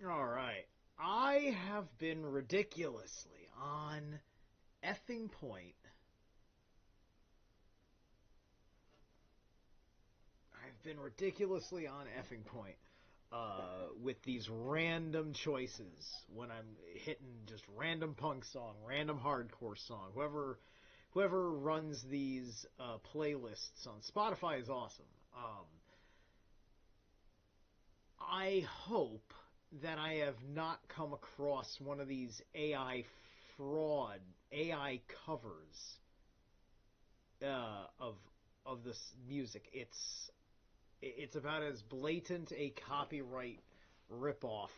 All right. I have been ridiculously on effing point. I've been ridiculously on effing point with these random choices when I'm hitting just random punk song, random hardcore song. Whoever runs these playlists on Spotify is awesome. I hope that I have not come across one of these fraud AI covers of this music. It's about as blatant a copyright ripoff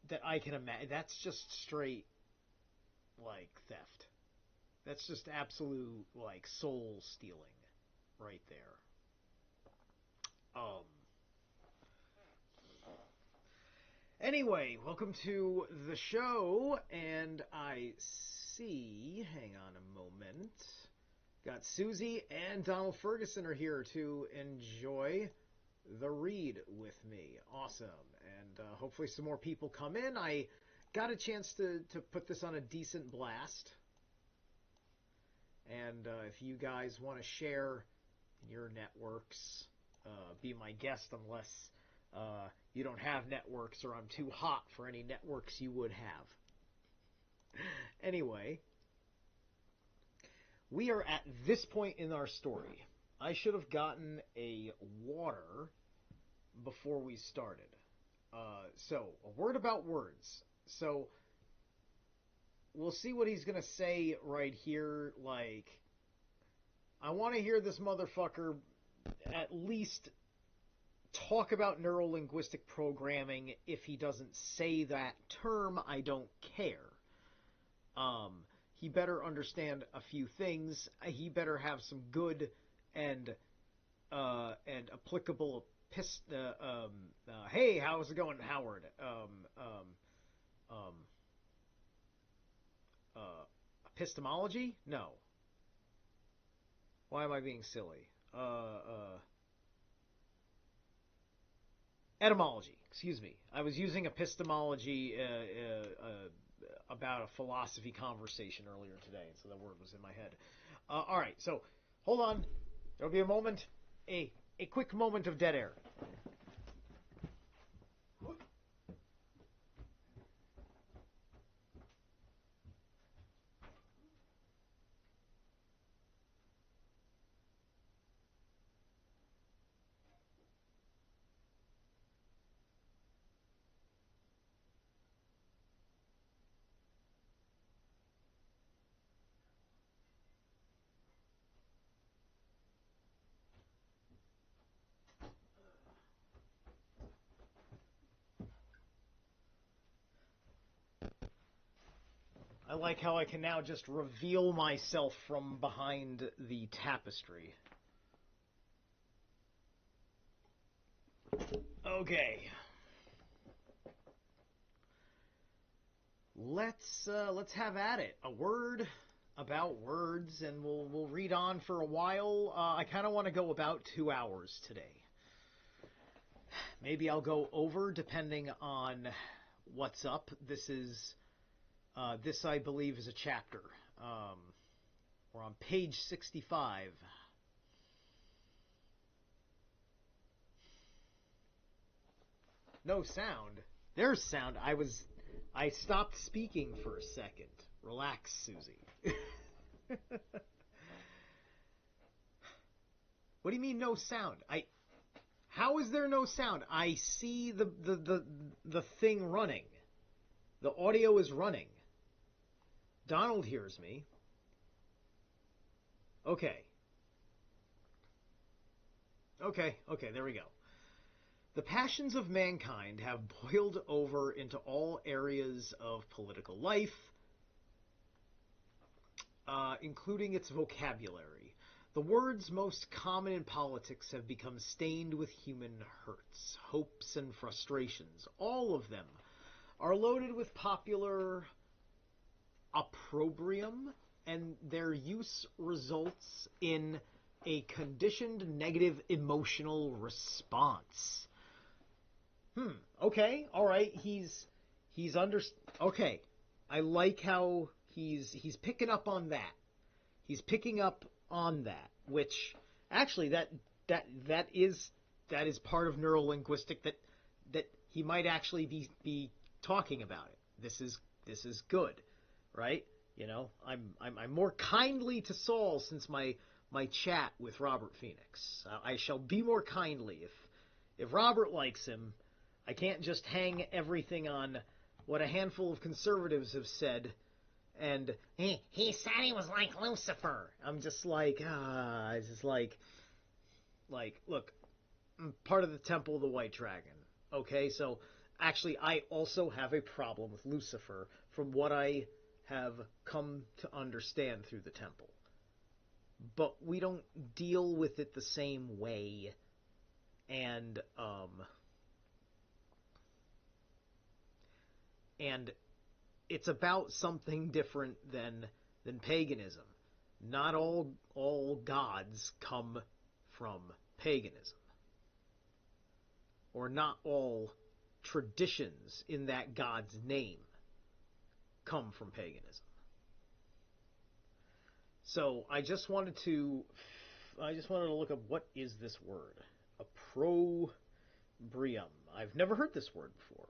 that I can imagine. That's just straight like theft. That's just absolute like soul stealing right there. Um. Anyway, welcome to the show, and I see. Hang on a moment. Got Susie and Donald Ferguson are here to enjoy the read with me. Awesome. And hopefully some more people come in. I got a chance to put this on a decent blast. And if you guys want to share your networks, be my guest unless you don't have networks or I'm too hot for any networks you would have. Anyway, we are at this point in our story. I should have gotten a water before we started. So, a word about words. So, we'll see what he's going to say right here. Like, I want to hear this motherfucker at least talk about neuro-linguistic programming. If he doesn't say that term, I don't care. He better understand a few things. He better have some good and applicable hey, how's it going, Howard? Epistemology? No. Why am I being silly? Etymology. Excuse me. I was using epistemology about a philosophy conversation earlier today, so the word was in my head. All right, so hold on. There'll be a moment, a quick moment of dead air. I like how I can now just reveal myself from behind the tapestry. Okay. Let's have at it. A word about words, and we'll read on for a while. I kind of want to go about 2 hours today. Maybe I'll go over depending on what's up. This I believe is a chapter. We're on page 65. No sound. There's sound. I stopped speaking for a second. Relax, Susie. What do you mean no sound? How is there no sound? I see the thing running. The audio is running. Donald hears me. Okay, there we go. The passions of mankind have boiled over into all areas of political life, including its vocabulary. The words most common in politics have become stained with human hurts, hopes, and frustrations. All of them are loaded with popular opprobrium, and their use results in a conditioned negative emotional response. Okay, all right. He's under. Okay, I like how he's picking up on that. He's picking up on that, which actually that is part of neurolinguistic that he might actually be talking about it. This is good, right? You know, I'm more kindly to Saul since my chat with Robert Phoenix. I shall be more kindly if Robert likes him. I can't just hang everything on what a handful of conservatives have said. And he said he was like Lucifer. I'm just like, it's just like, look, I'm part of the Temple of the White Dragon. Okay, so actually, I also have a problem with Lucifer from what I have come to understand through the Temple. But we don't deal with it the same way, and it's about something different than paganism. Not all gods come from paganism, or not all traditions in that god's name come from paganism. So I just wanted to look up, what is this word? Opprobrium. I've never heard this word before.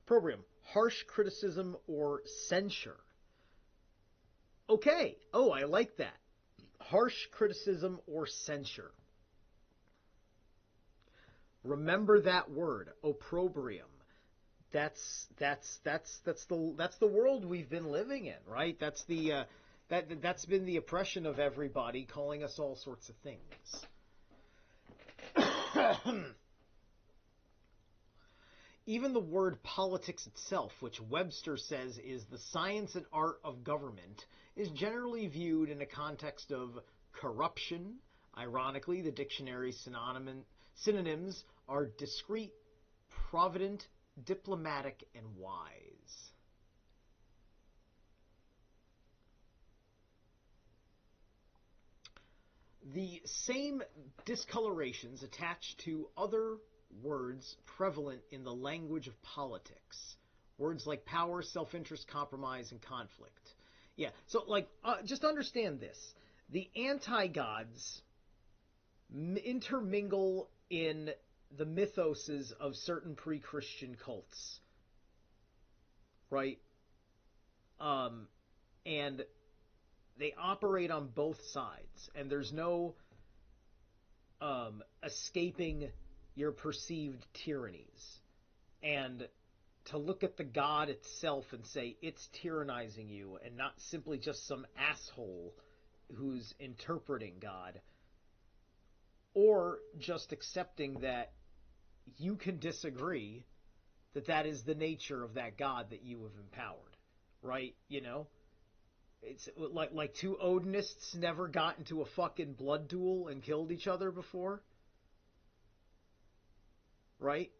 Opprobrium, harsh criticism or censure. Okay. Oh, I like that. Harsh criticism or censure. Remember that word, opprobrium. That's the world we've been living in, right? That's been the oppression of everybody, calling us all sorts of things. Even the word politics itself, which Webster says is the science and art of government, is generally viewed in a context of corruption. Ironically, the dictionary synonyms are discreet, provident, diplomatic, and wise. The same discolorations attach to other words prevalent in the language of politics. Words like power, self-interest, compromise, and conflict. Yeah, so just understand this. The anti-gods intermingle in the mythoses of certain pre-Christian cults. Right? And they operate on both sides, and there's no escaping your perceived tyrannies. And to look at the God itself and say it's tyrannizing you, and not simply just some asshole who's interpreting God, or just accepting that you can disagree, that is the nature of that God that you have empowered, right? You know? It's like two Odinists never got into a fucking blood duel and killed each other before. Right?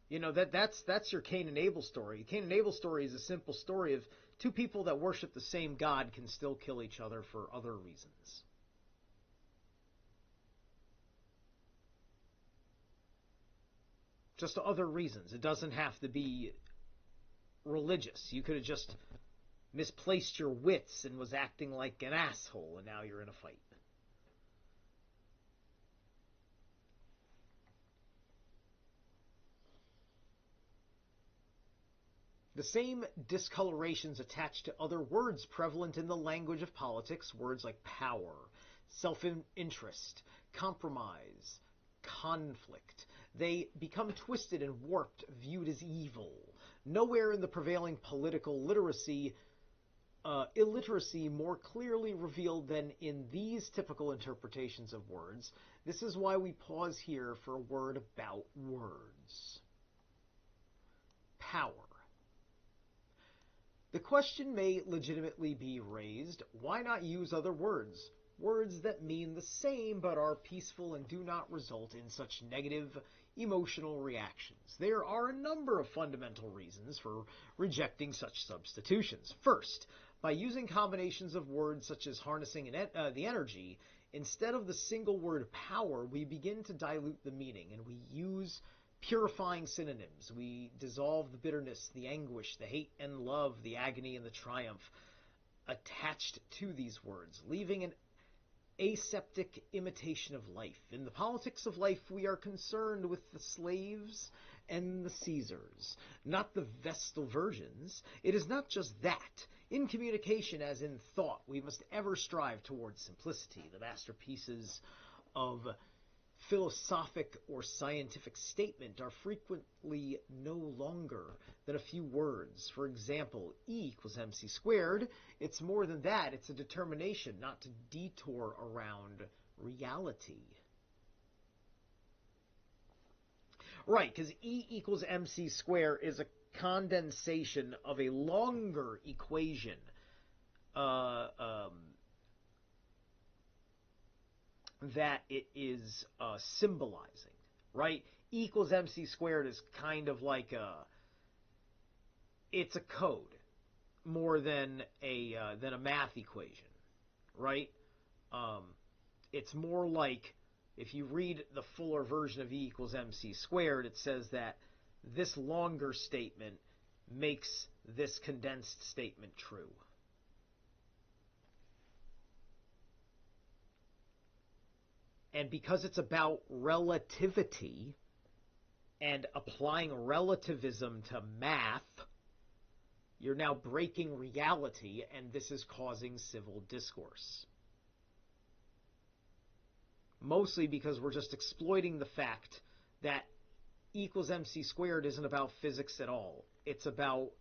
You know, that's your Cain and Abel story. Cain and Abel story is a simple story of two people that worship the same God can still kill each other for other reasons. Just other reasons. It doesn't have to be religious. You could have just misplaced your wits and was acting like an asshole, and now you're in a fight. The same discolorations attach to other words prevalent in the language of politics, words like power, self-interest, compromise, conflict. They become twisted and warped, viewed as evil. Nowhere in the prevailing political illiteracy more clearly revealed than in these typical interpretations of words. This is why we pause here for a word about words. Power. The question may legitimately be raised, why not use other words? Words that mean the same but are peaceful and do not result in such negative emotional reactions. There are a number of fundamental reasons for rejecting such substitutions. First, by using combinations of words such as harnessing the energy Instead of the single word power, we begin to dilute the meaning, and we use purifying synonyms. We dissolve the bitterness, the anguish, the hate and love, the agony and the triumph attached to these words, leaving an aseptic imitation of life. In the politics of life, we are concerned with the slaves and the Caesars, not the Vestal virgins. It is not just that. In communication, as in thought, we must ever strive towards simplicity. The masterpieces of philosophic or scientific statement are frequently no longer than a few words. For example, E equals mc squared. It's more than that. It's a determination not to detour around reality. Right, because E equals mc squared is a condensation of a longer equation that it is symbolizing, right? E equals mc squared is kind of like it's a code more than a math equation, right? It's more like, if you read the fuller version of E equals mc squared, it says that this longer statement makes this condensed statement true. And because it's about relativity and applying relativism to math, you're now breaking reality, and this is causing civil discourse. Mostly because we're just exploiting the fact that E equals mc squared isn't about physics at all. It's about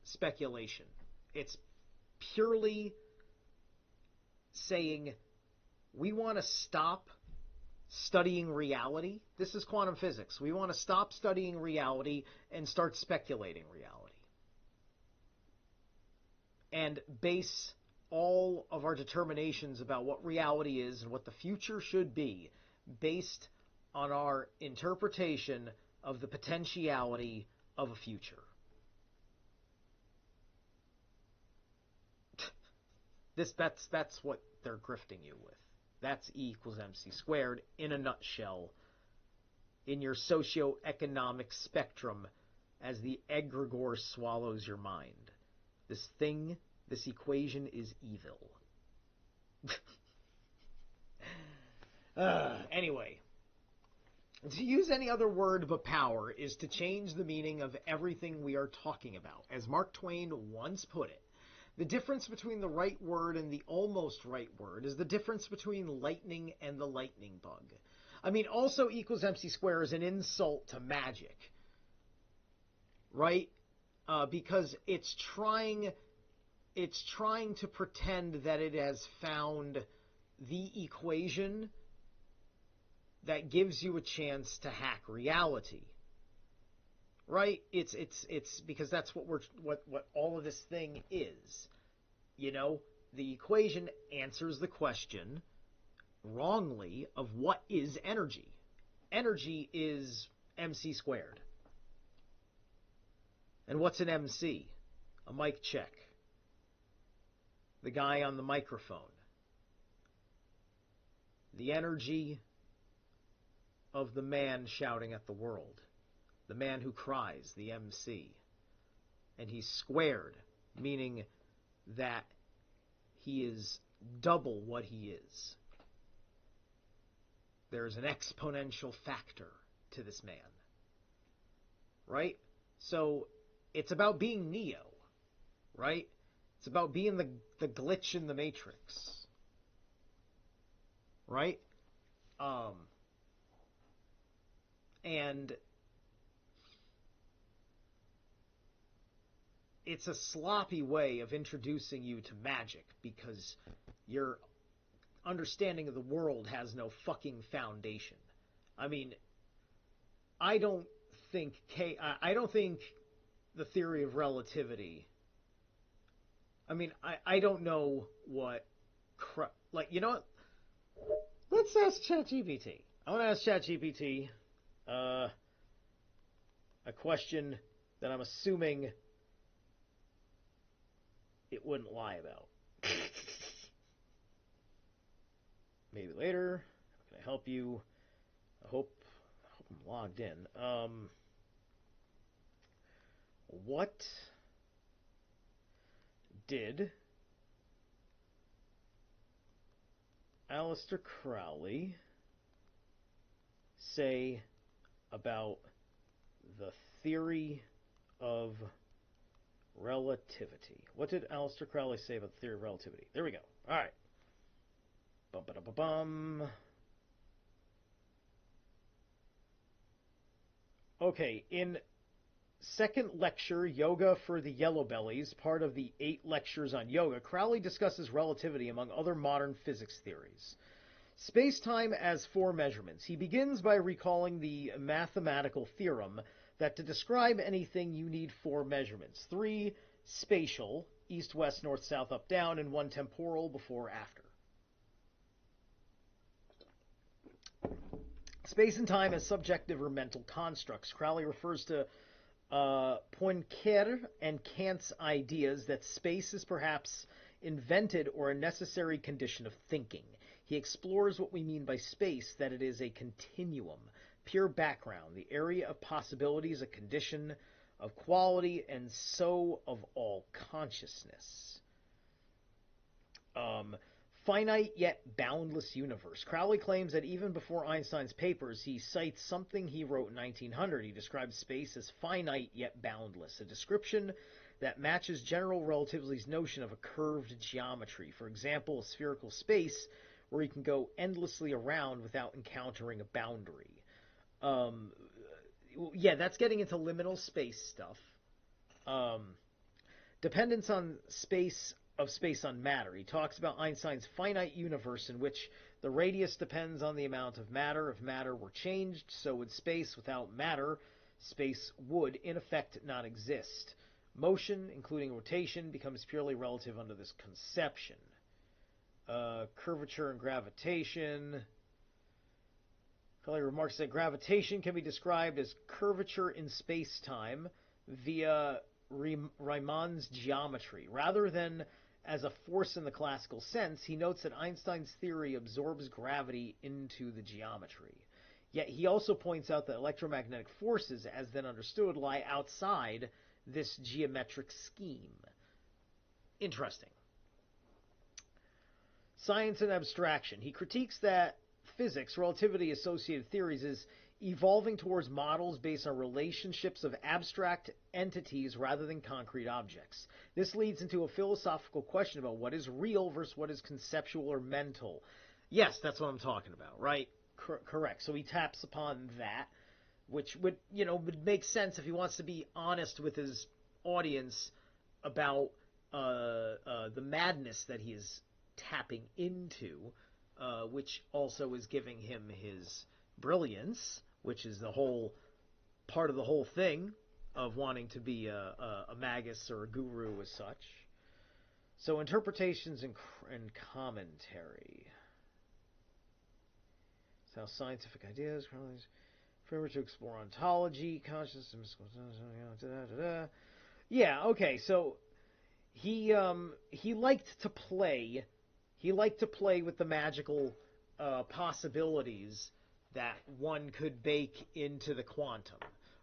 speculation. It's purely saying we want to stop studying reality. This is quantum physics. We want to stop studying reality and start speculating reality. And base all of our determinations about what reality is and what the future should be based on our interpretation of the potentiality of a future. That's what they're grifting you with. That's E equals mc squared in a nutshell in your socioeconomic spectrum as the egregore swallows your mind. This equation is evil. Anyway, to use any other word but power is to change the meaning of everything we are talking about. As Mark Twain once put it, the difference between the right word and the almost right word is the difference between lightning and the lightning bug. I mean, also E equals mc squared is an insult to magic, right? Because it's trying to pretend that it has found the equation that gives you a chance to hack reality. Right? It's because that's what all of this thing is. You know, the equation answers the question wrongly of what is energy. Energy is mc squared. And what's an MC? A mic check. The guy on the microphone. The energy of the man shouting at the world. The man who cries, the MC. And he's squared, meaning that he is double what he is. There is an exponential factor to this man. Right? So it's about being Neo. Right? It's about being the glitch in the Matrix. Right? And it's a sloppy way of introducing you to magic because your understanding of the world has no fucking foundation. I mean, I don't think the theory of relativity. I mean, I don't know what you know what? Let's ask ChatGPT. I want to ask ChatGPT a question that I'm assuming it wouldn't lie about. maybe later. How can I help you? I hope I'm logged in. What did Aleister Crowley say about the theory of relativity? What did Aleister Crowley say about the theory of relativity? There we go. All right. Bum ba da bum. Okay, in second lecture, Yoga for the Yellow Bellies, part of the 8 lectures on yoga, Crowley discusses relativity among other modern physics theories. Space-time as 4 measurements. He begins by recalling the mathematical theorem that to describe anything you need 4 measurements. 3 spatial, east, west, north, south, up, down, and 1 temporal, before, after. Space and time as subjective or mental constructs. Crowley refers to Poincare and Kant's ideas that space is perhaps invented or a necessary condition of thinking. He explores what we mean by space, that it is a continuum, pure background, the area of possibilities, a condition of quality, and so of all consciousness. Finite yet boundless universe. Crowley claims that even before Einstein's papers, he cites something he wrote in 1900. He describes space as finite yet boundless, a description that matches general relativity's notion of a curved geometry. For example, a spherical space where you can go endlessly around without encountering a boundary. Yeah, that's getting into liminal space stuff. Dependence on space on matter. He talks about Einstein's finite universe in which the radius depends on the amount of matter. If matter were changed, so would space. Without matter, space would, in effect, not exist. Motion, including rotation, becomes purely relative under this conception. Curvature and gravitation. Crowley remarks that gravitation can be described as curvature in space-time via Riemann's geometry. Rather than as a force in the classical sense, he notes that Einstein's theory absorbs gravity into the geometry. Yet he also points out that electromagnetic forces, as then understood, lie outside this geometric scheme. Interesting. Science and abstraction. He critiques that physics, relativity-associated theories, is evolving towards models based on relationships of abstract entities rather than concrete objects. This leads into a philosophical question about what is real versus what is conceptual or mental. Yes, that's what I'm talking about, right? Correct. So he taps upon that, which would make sense if he wants to be honest with his audience about the madness that he is tapping into, which also is giving him his brilliance, which is the whole part of the whole thing of wanting to be a magus or a guru as such. So interpretations and commentary. So scientific ideas, framework to explore ontology, consciousness. Yeah, okay. So he liked to play. He liked to play with the magical possibilities that one could bake into the quantum,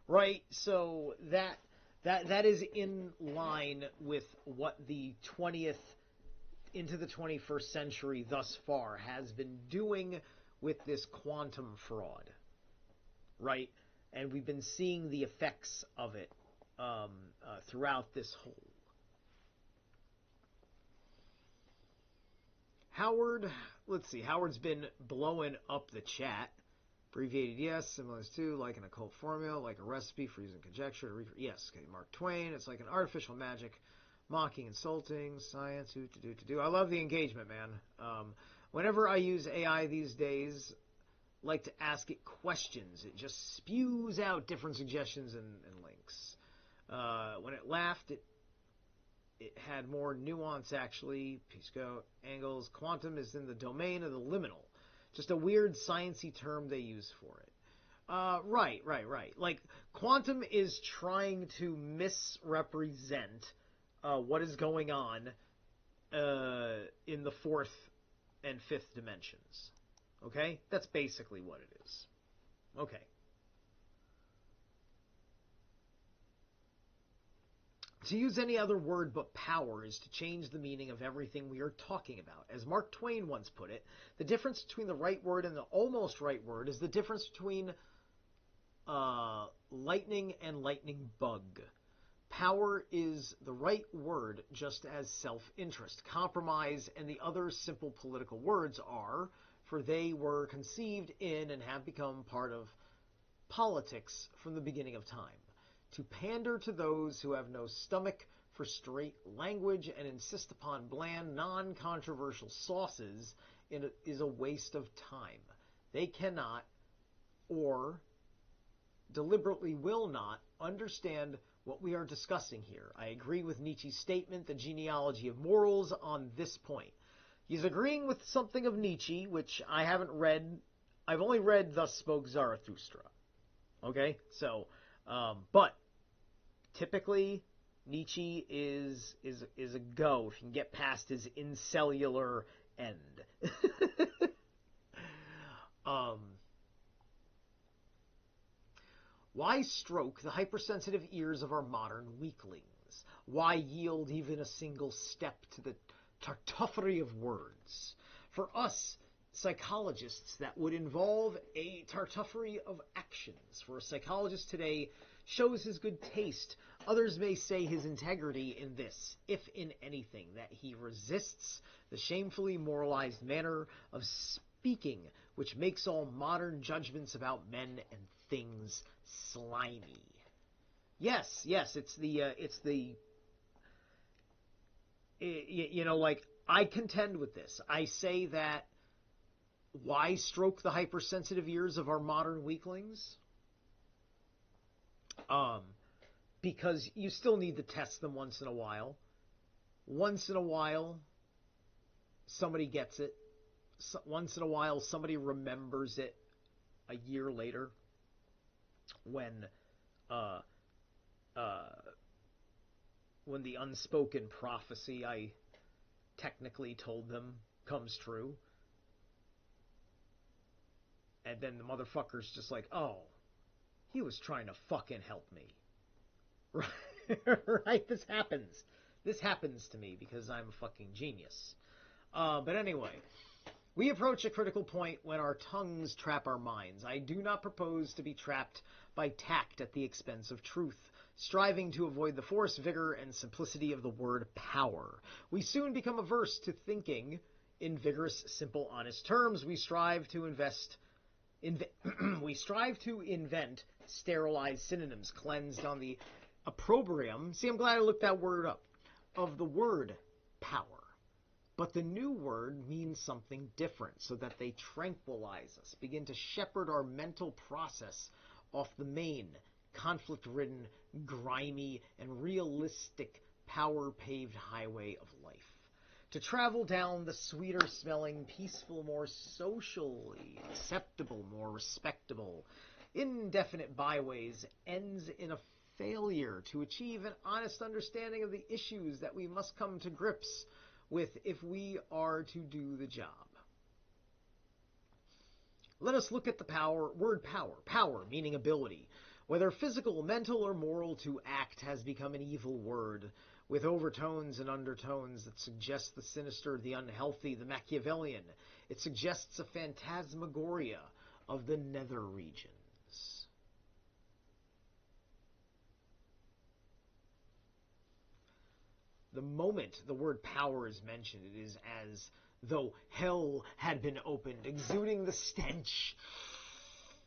right? So that is in line with what the 20th into the 21st century thus far has been doing with this quantum fraud, right? And we've been seeing the effects of it throughout this whole. Howard, let's see, Howard's been blowing up the chat. Abbreviated yes, similar to, like an occult formula, like a recipe for using conjecture. Yes, okay, Mark Twain, it's like an artificial magic, mocking, insulting, science, to do. I love the engagement, man. Whenever I use AI these days, like to ask it questions. It just spews out different suggestions and links. When it laughed, it had more nuance, actually. Pisco, angles. Quantum is in the domain of the liminal. Just a weird sciencey term they use for it. Right. Like, quantum is trying to misrepresent what is going on in the fourth and fifth dimensions. Okay? That's basically what it is. Okay. To use any other word but power is to change the meaning of everything we are talking about. As Mark Twain once put it, the difference between the right word and the almost right word is the difference between lightning and lightning bug. Power is the right word just as self-interest, compromise, and the other simple political words are, for they were conceived in and have become part of politics from the beginning of time. To pander to those who have no stomach for straight language and insist upon bland, non-controversial sauces is a waste of time. They cannot, or deliberately will not, understand what we are discussing here. I agree with Nietzsche's statement, The Genealogy of Morals, on this point. He's agreeing with something of Nietzsche, which I haven't read. I've only read Thus Spoke Zarathustra. Okay? So, but typically, Nietzsche is a go if you can get past his incellular end. Why stroke the hypersensitive ears of our modern weaklings? Why yield even a single step to the tartuffery of words? For us psychologists, that would involve a tartuffery of actions. For a psychologist today shows his good taste. Others may say his integrity in this, if in anything, that he resists the shamefully moralized manner of speaking which makes all modern judgments about men and things slimy. Yes, it's the like, I contend with this. I say that why stroke the hypersensitive ears of our modern weaklings? Because you still need to test them once in a while. Once in a while, somebody gets it. Once in a while, somebody remembers it a year later when the unspoken prophecy I technically told them comes true. And then the motherfucker's just like, oh, he was trying to fucking help me. Right? This happens. This happens to me because I'm a fucking genius. But anyway, we approach a critical point when our tongues trap our minds. I do not propose to be trapped by tact at the expense of truth, striving to avoid the force, vigor, and simplicity of the word power. We soon become averse to thinking in vigorous, simple, honest terms. We strive to invent sterilized synonyms cleansed on the opprobrium. See, I'm glad I looked that word up. Of the word power. But the new word means something different, so that they tranquilize us, begin to shepherd our mental process off the main, conflict-ridden, grimy, and realistic, power-paved highway of life. To travel down the sweeter-smelling, peaceful, more socially acceptable, more respectable, indefinite byways ends in a failure to achieve an honest understanding of the issues that we must come to grips with if we are to do the job. Let us look at the word power. Power, meaning ability. Whether physical, mental, or moral, to act has become an evil word, with overtones and undertones that suggest the sinister, the unhealthy, the Machiavellian. It suggests a phantasmagoria of the nether regions. The moment the word power is mentioned, it is as though hell had been opened, exuding the stench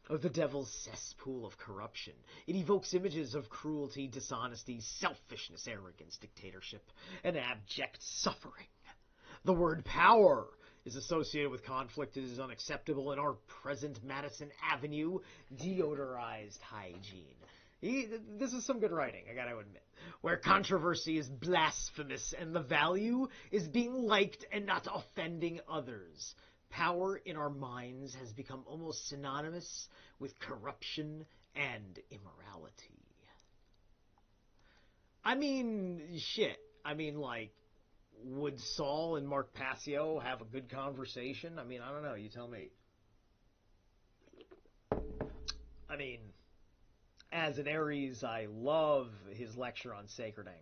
of the devil's cesspool of corruption. It evokes images of cruelty, dishonesty, selfishness, arrogance, dictatorship, and abject suffering. The word power is associated with conflict. It is unacceptable in our present Madison Avenue deodorized hygiene. This is some good writing, I gotta admit. Where controversy is blasphemous and the value is being liked and not offending others. Power in our minds has become almost synonymous with corruption and immorality. I mean, shit. I mean, like, would Saul and Mark Passio have a good conversation? I mean, I don't know. You tell me. mean, as an Aries, I love his lecture on sacred anger.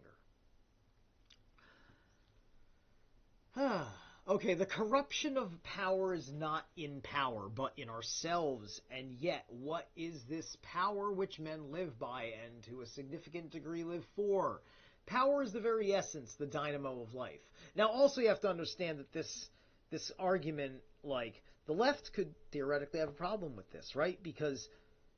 Okay, the corruption of power is not in power, but in ourselves. And yet, what is this power which men live by and to a significant degree live for? Power is the very essence, the dynamo of life. Now, also you have to understand that this argument, like, the left could theoretically have a problem with this, right? Because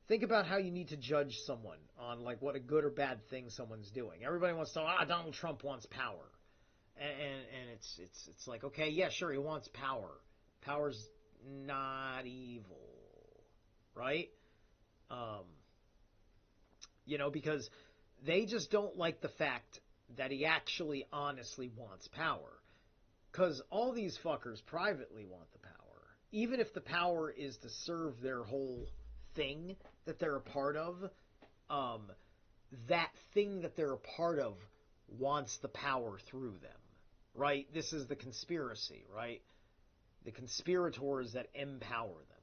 think about how you need to judge someone on, like, what a good or bad thing someone's doing. Everybody wants to, Donald Trump wants power. And it's like, okay, yeah, sure, he wants power. Power's not evil, right? Because they just don't like the fact that he actually honestly wants power. Because all these fuckers privately want the power. Even if the power is to serve their whole thing that they're a part of, that thing that they're a part of wants the power through them. Right? This is the conspiracy, right? The conspirators that empower them.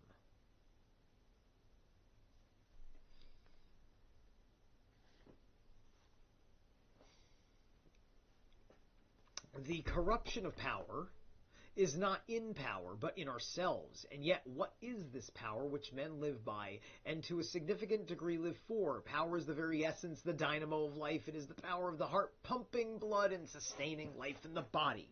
The corruption of power is not in power, but in ourselves. And yet, what is this power which men live by, and to a significant degree live for? Power is the very essence, the dynamo of life. It is the power of the heart pumping blood and sustaining life in the body.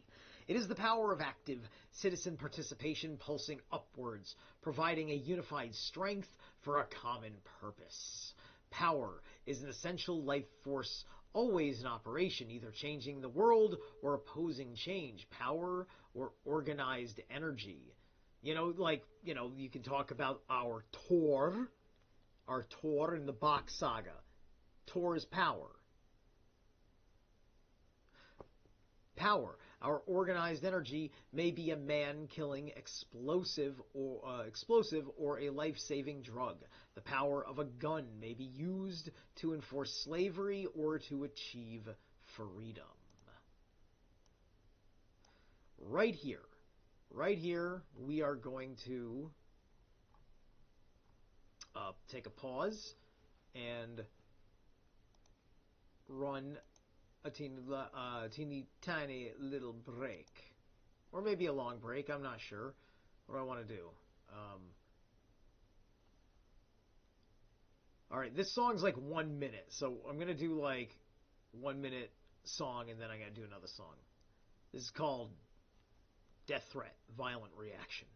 It is the power of active citizen participation pulsing upwards, providing a unified strength for a common purpose. Power is an essential life force always in operation, either changing the world or opposing change. Power or organized energy. You can talk about our Tor in the Bach saga. Tor is power. Power. Our organized energy may be a man-killing explosive or a life-saving drug. The power of a gun may be used to enforce slavery or to achieve freedom. Right here, we are going to take a pause and run a teeny tiny little break. Or maybe a long break, I'm not sure what I want to do. Alright, this song's like 1 minute, so I'm going to do like 1 minute song and then I'm going to do another song. This is called Death Threat, Violent Reaction.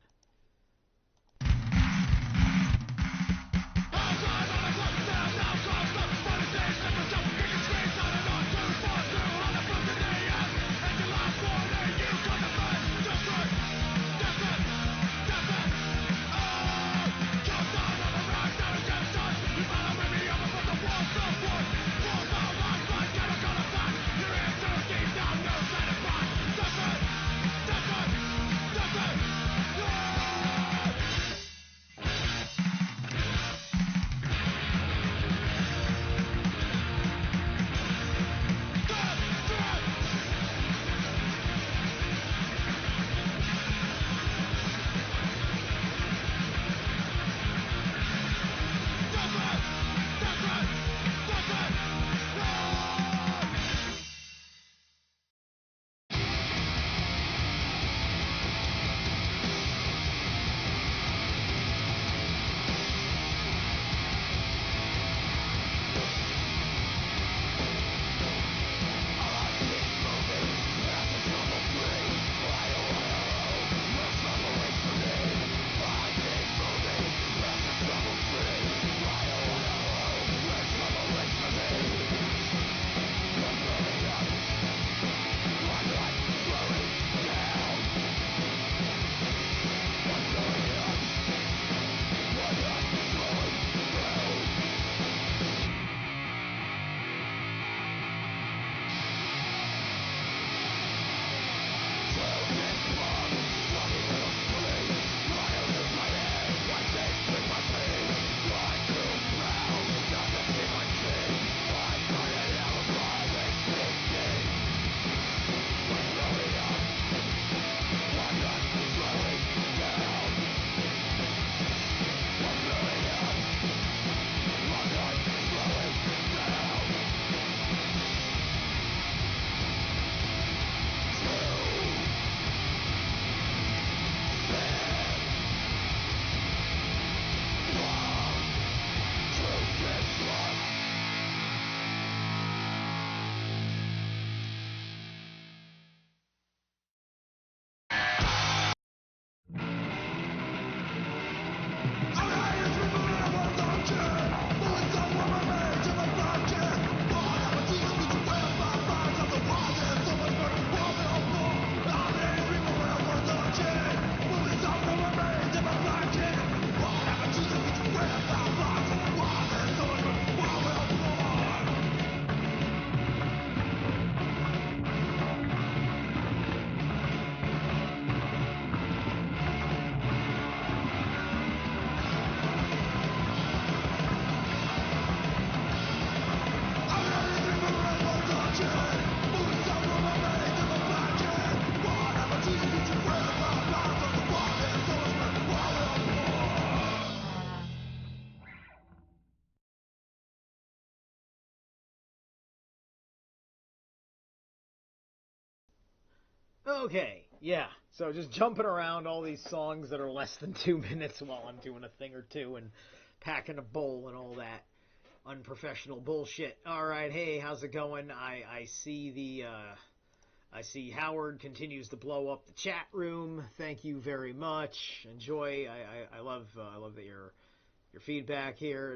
Okay, yeah. So just jumping around all these songs that are less than 2 minutes while I'm doing a thing or two and packing a bowl and all that unprofessional bullshit. All right, hey, how's it going? I see I see Howard continues to blow up the chat room. Thank you very much. Enjoy. I love that your feedback here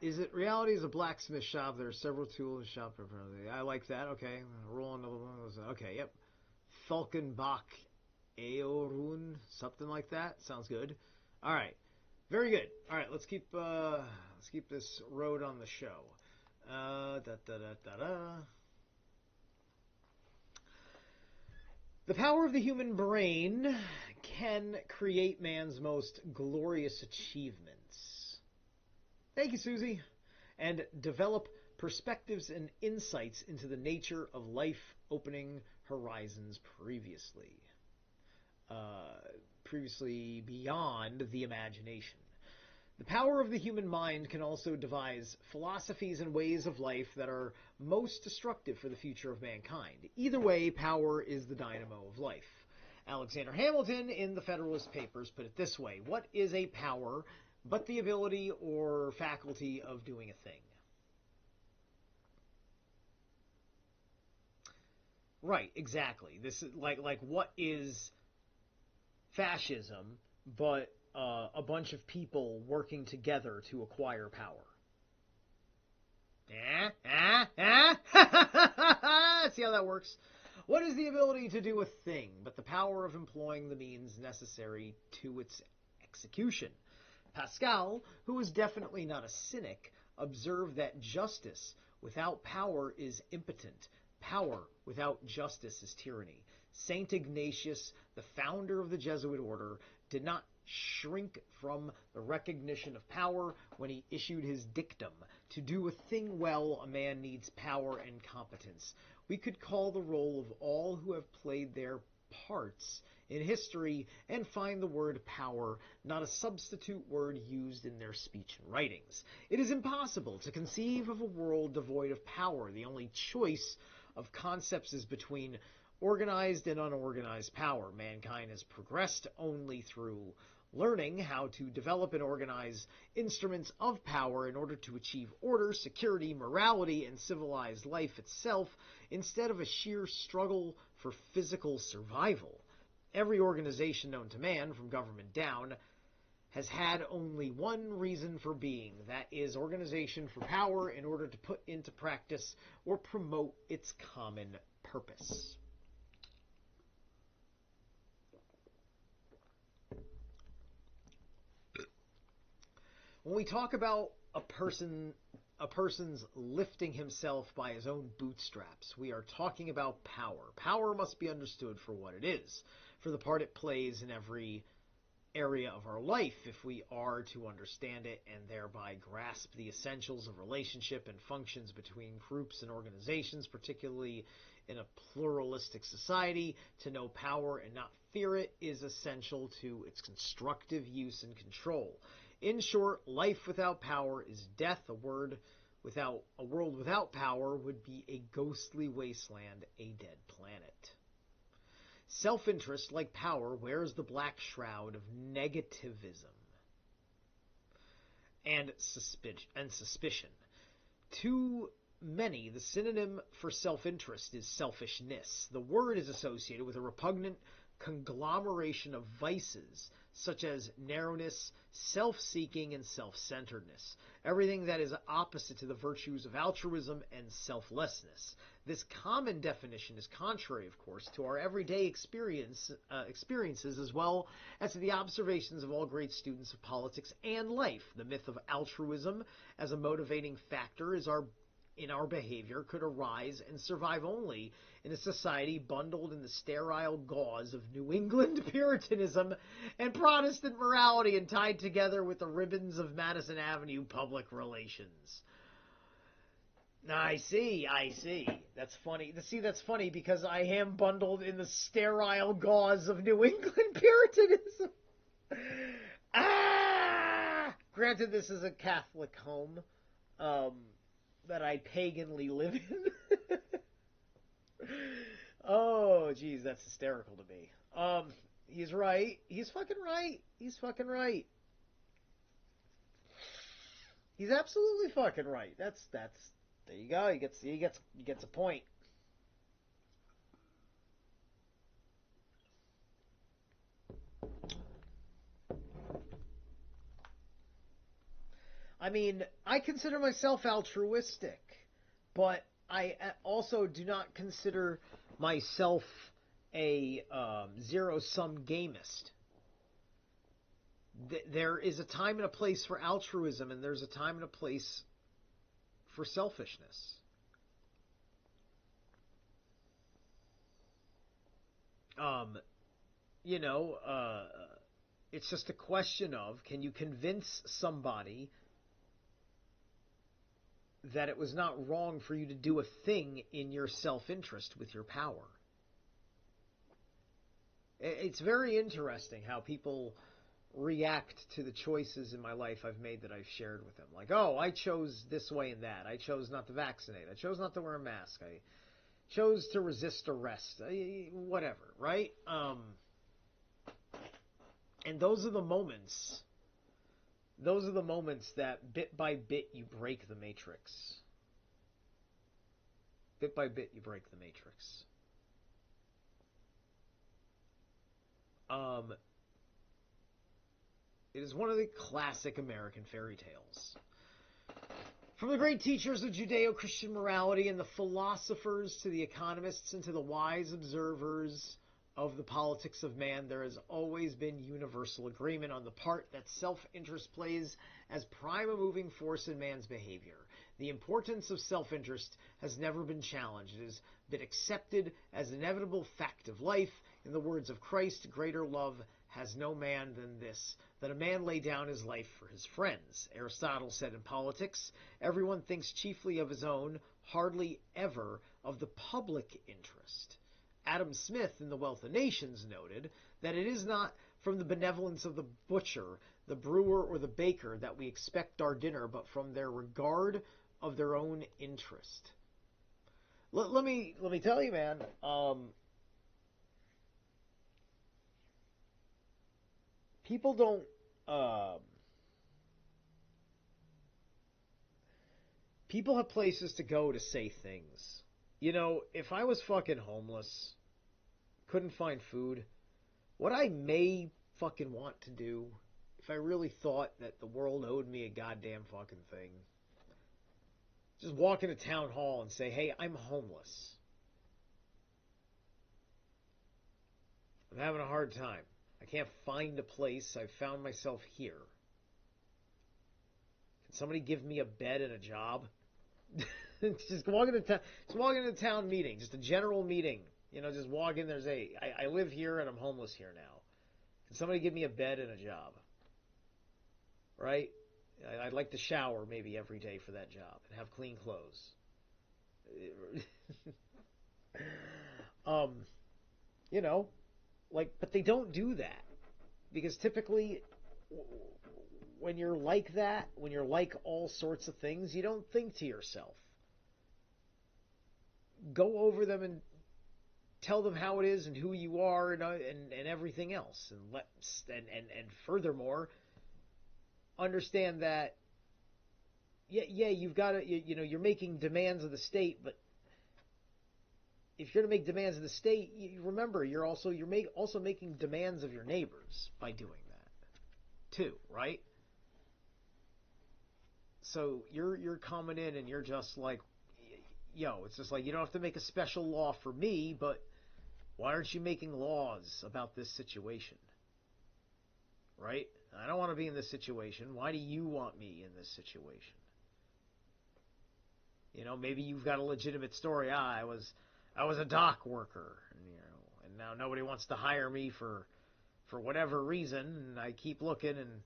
is it reality is a blacksmith shop. There are several tools shop. I like that. Okay, roll another one. Okay, yep. Falkenbach Eorun, something like that. Sounds good. All right, very good. All right, let's keep this road on the show. Da, da, da, da, da. The power of the human brain can create man's most glorious achievements. Thank you, Susie. And develop perspectives and insights into the nature of life, opening horizons previously beyond the imagination. The power of the human mind can also devise philosophies and ways of life that are most destructive for the future of mankind. Either way, power is the dynamo of life. Alexander Hamilton in the Federalist Papers put it this way: what is a power but the ability or faculty of doing a thing? Right, exactly. This is like what is fascism but a bunch of people working together to acquire power. See how that works? What is the ability to do a thing but the power of employing the means necessary to its execution? Pascal, who was definitely not a cynic, observed that justice without power is impotent. Power without justice is tyranny. Saint Ignatius, the founder of the Jesuit order, did not shrink from the recognition of power when he issued his dictum: to do a thing well, a man needs power and competence. We could call the roll of all who have played their parts in history and find the word power not a substitute word used in their speech and writings. It is impossible to conceive of a world devoid of power. The only choice of concepts is between organized and unorganized power. Mankind has progressed only through learning how to develop and organize instruments of power in order to achieve order, security, morality, and civilized life itself, instead of a sheer struggle for physical survival. Every organization known to man, from government down, has had only one reason for being. That is organization for power in order to put into practice or promote its common purpose. When we talk about a person's lifting himself by his own bootstraps, we are talking about power. Power must be understood for what it is, for the part it plays in every area of our life, if we are to understand it and thereby grasp the essentials of relationship and functions between groups and organizations, particularly in a pluralistic society. To know power and not fear it is essential to its constructive use and control. In short, life without power is death. A world without power would be a ghostly wasteland, a dead planet. Self-interest, like power, wears the black shroud of negativism and suspicion. To many, the synonym for self-interest is selfishness. The word is associated with a repugnant conglomeration of vices, such as narrowness, self-seeking, and self-centeredness. Everything that is opposite to the virtues of altruism and selflessness. This common definition is contrary, of course, to our everyday experiences, as well as to the observations of all great students of politics and life. The myth of altruism as a motivating factor in our behavior could arise and survive only in a society bundled in the sterile gauze of New England Puritanism and Protestant morality and tied together with the ribbons of Madison Avenue public relations. I see. That's funny. See, that's funny because I am bundled in the sterile gauze of New England Puritanism. Granted, this is a Catholic home that I paganly live in. Oh, geez, that's hysterical to me. He's right. He's fucking right. He's fucking right. He's absolutely fucking right. That's. There you go. He gets a point. I mean, I consider myself altruistic, but I also do not consider myself a zero-sum gamist. There is a time and a place for altruism, and there's a time and a place for selfishness. Um, you know, it's just a question of, can you convince somebody that it was not wrong for you to do a thing in your self-interest with your power? It's very interesting how people react to the choices in my life I've made that I've shared with them. Like, oh, I chose this way and that. I chose not to vaccinate. I chose not to wear a mask. I chose to resist arrest. Whatever, right? And those are the moments. Those are the moments that bit by bit you break the matrix. Bit by bit you break the matrix. It is one of the classic American fairy tales. From the great teachers of Judeo-Christian morality and the philosophers to the economists and to the wise observers of the politics of man, there has always been universal agreement on the part that self-interest plays as prime a moving force in man's behavior. The importance of self-interest has never been challenged. It has been accepted as an inevitable fact of life. In the words of Christ, greater love has no man than this, that a man lay down his life for his friends. Aristotle said in Politics, everyone thinks chiefly of his own, hardly ever of the public interest. Adam Smith in The Wealth of Nations noted that it is not from the benevolence of the butcher, the brewer, or the baker that we expect our dinner, but from their regard of their own interest. Let me tell you, man. People don't. People have places to go to say things. You know, if I was fucking homeless, couldn't find food, what I may fucking want to do, if I really thought that the world owed me a goddamn fucking thing, just walk into town hall and say, hey, I'm homeless. I'm having a hard time. I can't find a place. I've found myself here. Can somebody give me a bed and a job? Just walk into town meeting, just a general meeting. You know, just walk in there and say, I live here and I'm homeless here now. Can somebody give me a bed and a job? Right? I'd like to shower maybe every day for that job and have clean clothes. You know, like, but they don't do that because typically when you're like that, when you're like all sorts of things, you don't think to yourself. Go over them and tell them how it is and who you are and everything else, and furthermore, understand that you've got to you're making demands of the state, but if you're going to make demands of the state, remember you're also making demands of your neighbors by doing that too, right? So you're coming in and you're just like, it's just like, you don't have to make a special law for me, but why aren't you making laws about this situation? Right? I don't want to be in this situation. Why do you want me in this situation? Maybe you've got a legitimate story. I was a dock worker, and now nobody wants to hire me for whatever reason, and I keep looking, and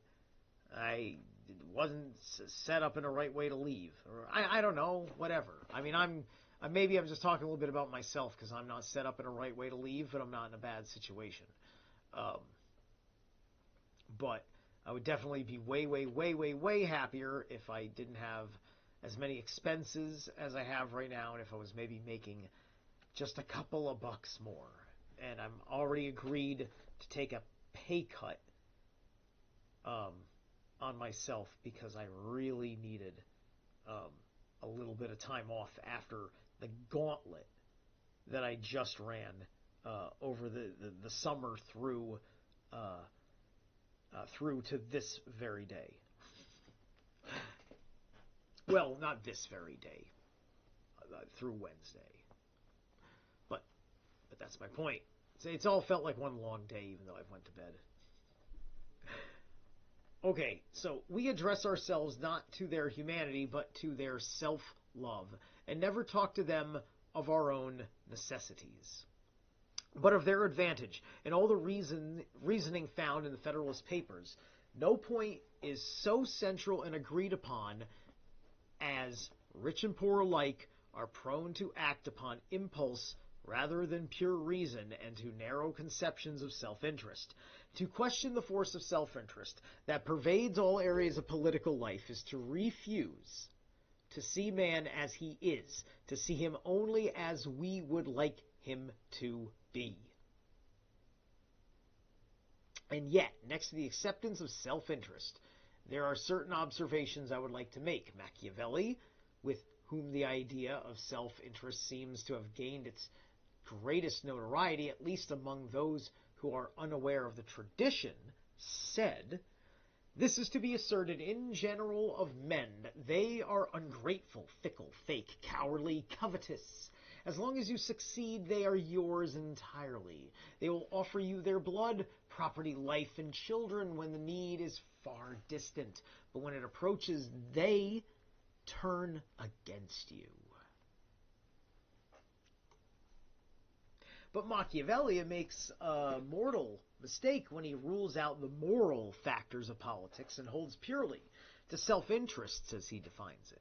I wasn't set up in the right way to leave, or I don't know, whatever. I mean, maybe I'm just talking a little bit about myself because I'm not set up in a right way to leave, but I'm not in a bad situation. But I would definitely be way, way, way, way, way happier if I didn't have as many expenses as I have right now, and if I was maybe making just a couple of bucks more. And I'm already agreed to take a pay cut on myself because I really needed a little bit of time off after the gauntlet that I just ran over the summer through to this very day. Well, not this very day, through Wednesday. But that's my point. It's all felt like one long day, even though I went to bed. Okay, so we address ourselves not to their humanity, but to their self-love, and never talk to them of our own necessities, but of their advantage. And all the reasoning found in the Federalist Papers, no point is so central and agreed upon as rich and poor alike are prone to act upon impulse rather than pure reason, and to narrow conceptions of self-interest. To question the force of self-interest that pervades all areas of political life is to refuse to see man as he is, to see him only as we would like him to be. And yet, next to the acceptance of self-interest, there are certain observations I would like to make. Machiavelli, with whom the idea of self-interest seems to have gained its greatest notoriety, at least among those who are unaware of the tradition, said, "This is to be asserted in general of men, that they are ungrateful, fickle, fake, cowardly, covetous. As long as you succeed, they are yours entirely. They will offer you their blood, property, life, and children when the need is far distant. But when it approaches, they turn against you." But Machiavelli makes a mortal mistake when he rules out the moral factors of politics and holds purely to self-interests as he defines it.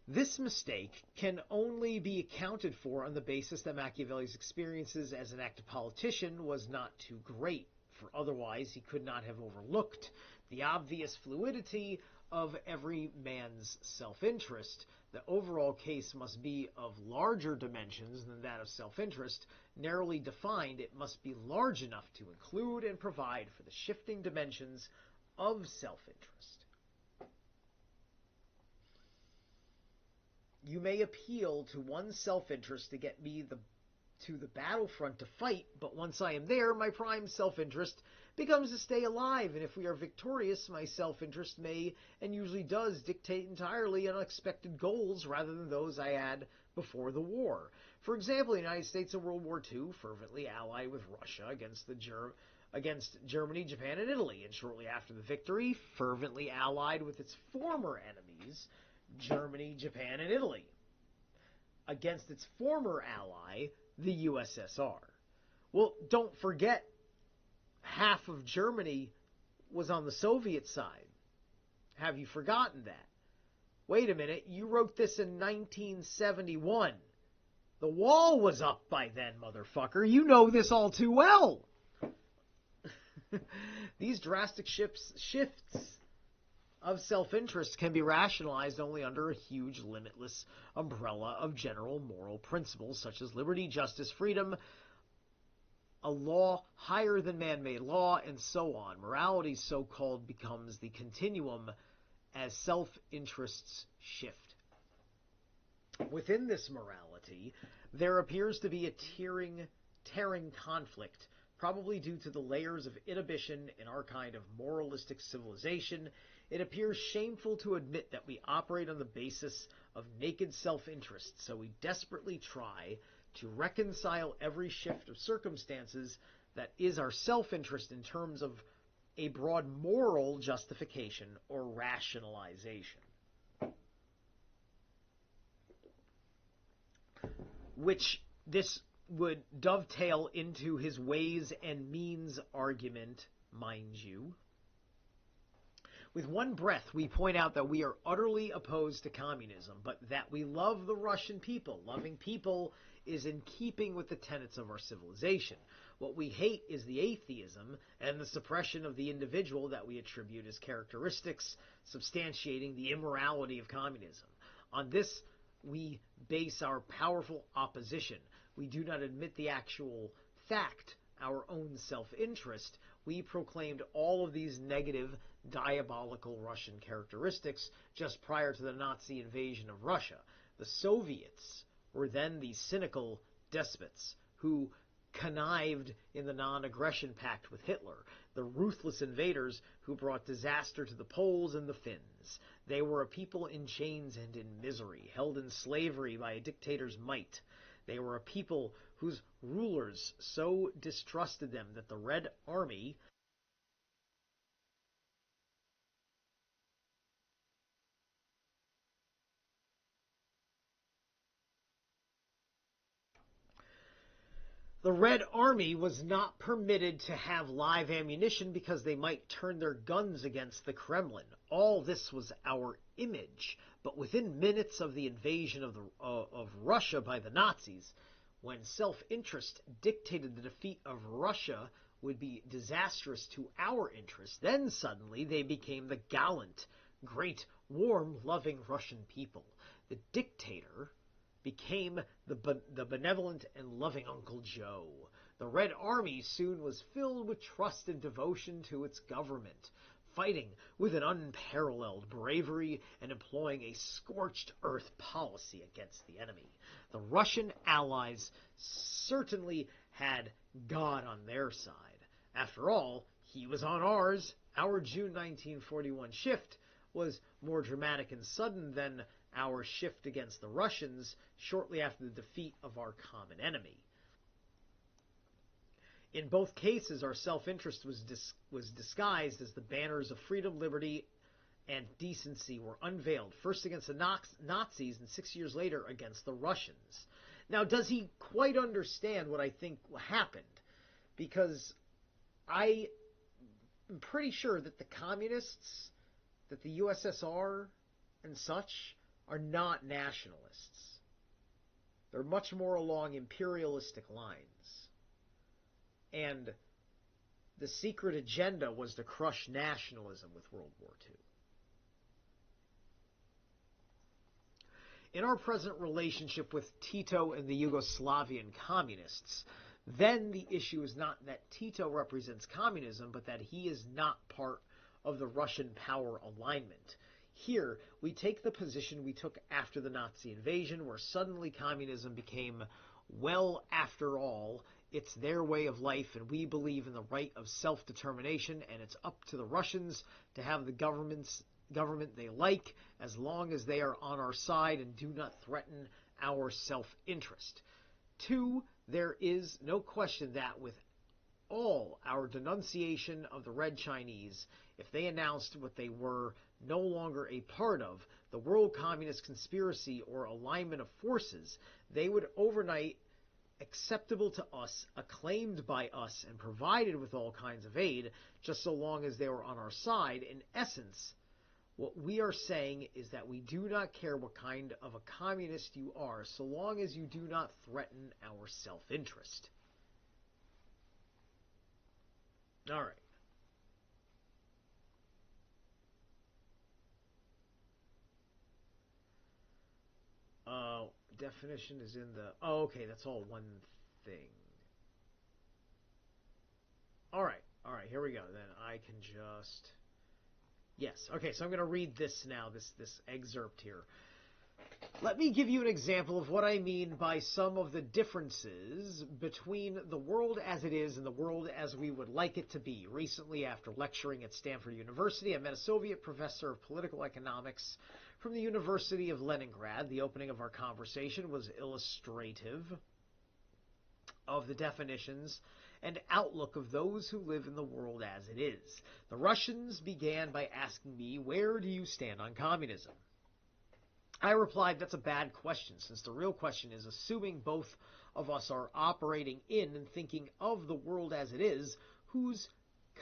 This mistake can only be accounted for on the basis that Machiavelli's experiences as an active politician was not too great, for otherwise he could not have overlooked the obvious fluidity of every man's self-interest. The overall case must be of larger dimensions than that of self-interest. Narrowly defined, it must be large enough to include and provide for the shifting dimensions of self-interest. You may appeal to one's self-interest to get me to the battlefront to fight, but once I am there, my prime self-interest becomes to stay alive, and if we are victorious, my self-interest may, and usually does, dictate entirely unexpected goals rather than those I had before the war. For example, the United States in World War II fervently allied with Russia against Germany, Japan, and Italy, and shortly after the victory, fervently allied with its former enemies, Germany, Japan, and Italy, against its former ally, the USSR. Well, don't forget, half of Germany was on the Soviet side. Have you forgotten that? Wait a minute, you wrote this in 1971. The wall was up by then, motherfucker. You know this all too well. These drastic shifts of self-interest can be rationalized only under a huge, limitless umbrella of general moral principles such as liberty, justice, freedom, a law higher than man-made law, and so on. Morality, so-called, becomes the continuum as self-interests shift. Within this morality, there appears to be a tearing conflict, probably due to the layers of inhibition in our kind of moralistic civilization. It appears shameful to admit that we operate on the basis of naked self-interest, so we desperately try to reconcile every shift of circumstances that is our self-interest in terms of a broad moral justification or rationalization, which this would dovetail into his ways and means argument, mind you. With one breath, we point out that we are utterly opposed to communism, but that we love the Russian people. Loving people is in keeping with the tenets of our civilization. What we hate is the atheism and the suppression of the individual that we attribute as characteristics substantiating the immorality of communism. On this, we base our powerful opposition. We do not admit the actual fact, our own self-interest. We proclaimed all of these negative, diabolical Russian characteristics just prior to the Nazi invasion of Russia. The Soviets were then the cynical despots who connived in the non-aggression pact with Hitler, the ruthless invaders who brought disaster to the Poles and the Finns. They were a people in chains and in misery, held in slavery by a dictator's might. They were a people whose rulers so distrusted them that the Red Army The Red Army was not permitted to have live ammunition because they might turn their guns against the Kremlin. All this was our image. But within minutes of the invasion of Russia by the Nazis, when self-interest dictated the defeat of Russia would be disastrous to our interests, then suddenly they became the gallant, great, warm, loving Russian people. The dictator became the benevolent and loving Uncle Joe. The Red Army soon was filled with trust and devotion to its government, fighting with an unparalleled bravery and employing a scorched earth policy against the enemy. The Russian allies certainly had God on their side. After all, he was on ours. Our June 1941 shift was more dramatic and sudden than our shift against the Russians shortly after the defeat of our common enemy. In both cases, our self-interest was disguised as the banners of freedom, liberty, and decency were unveiled, first against the Nazis and 6 years later against the Russians. Now, does he quite understand what I think happened? Because I am pretty sure that the communists, that the USSR and such, are not nationalists. They're much more along imperialistic lines. And the secret agenda was to crush nationalism with World War II. In our present relationship with Tito and the Yugoslavian communists, then the issue is not that Tito represents communism, but that he is not part of the Russian power alignment. Here, we take the position we took after the Nazi invasion, where suddenly communism became, well, after all, it's their way of life, and we believe in the right of self-determination, and it's up to the Russians to have the government they like, as long as they are on our side and do not threaten our self-interest. 2, there is no question that with all our denunciation of the Red Chinese, if they announced what they were no longer a part of, the world communist conspiracy or alignment of forces, they would overnight, acceptable to us, acclaimed by us, and provided with all kinds of aid, just so long as they were on our side. In essence, what we are saying is that we do not care what kind of a communist you are, so long as you do not threaten our self-interest. All right. Definition is in the... Oh, okay, that's all one thing. All right, here we go. Then I can just... Yes, okay, so I'm going to read this now, this excerpt here. Let me give you an example of what I mean by some of the differences between the world as it is and the world as we would like it to be. Recently, after lecturing at Stanford University, I met a Soviet professor of political economics from the University of Leningrad. The opening of our conversation was illustrative of the definitions and outlook of those who live in the world as it is. The Russians began by asking me, where do you stand on communism? I replied, that's a bad question, since the real question is, assuming both of us are operating in and thinking of the world as it is, whose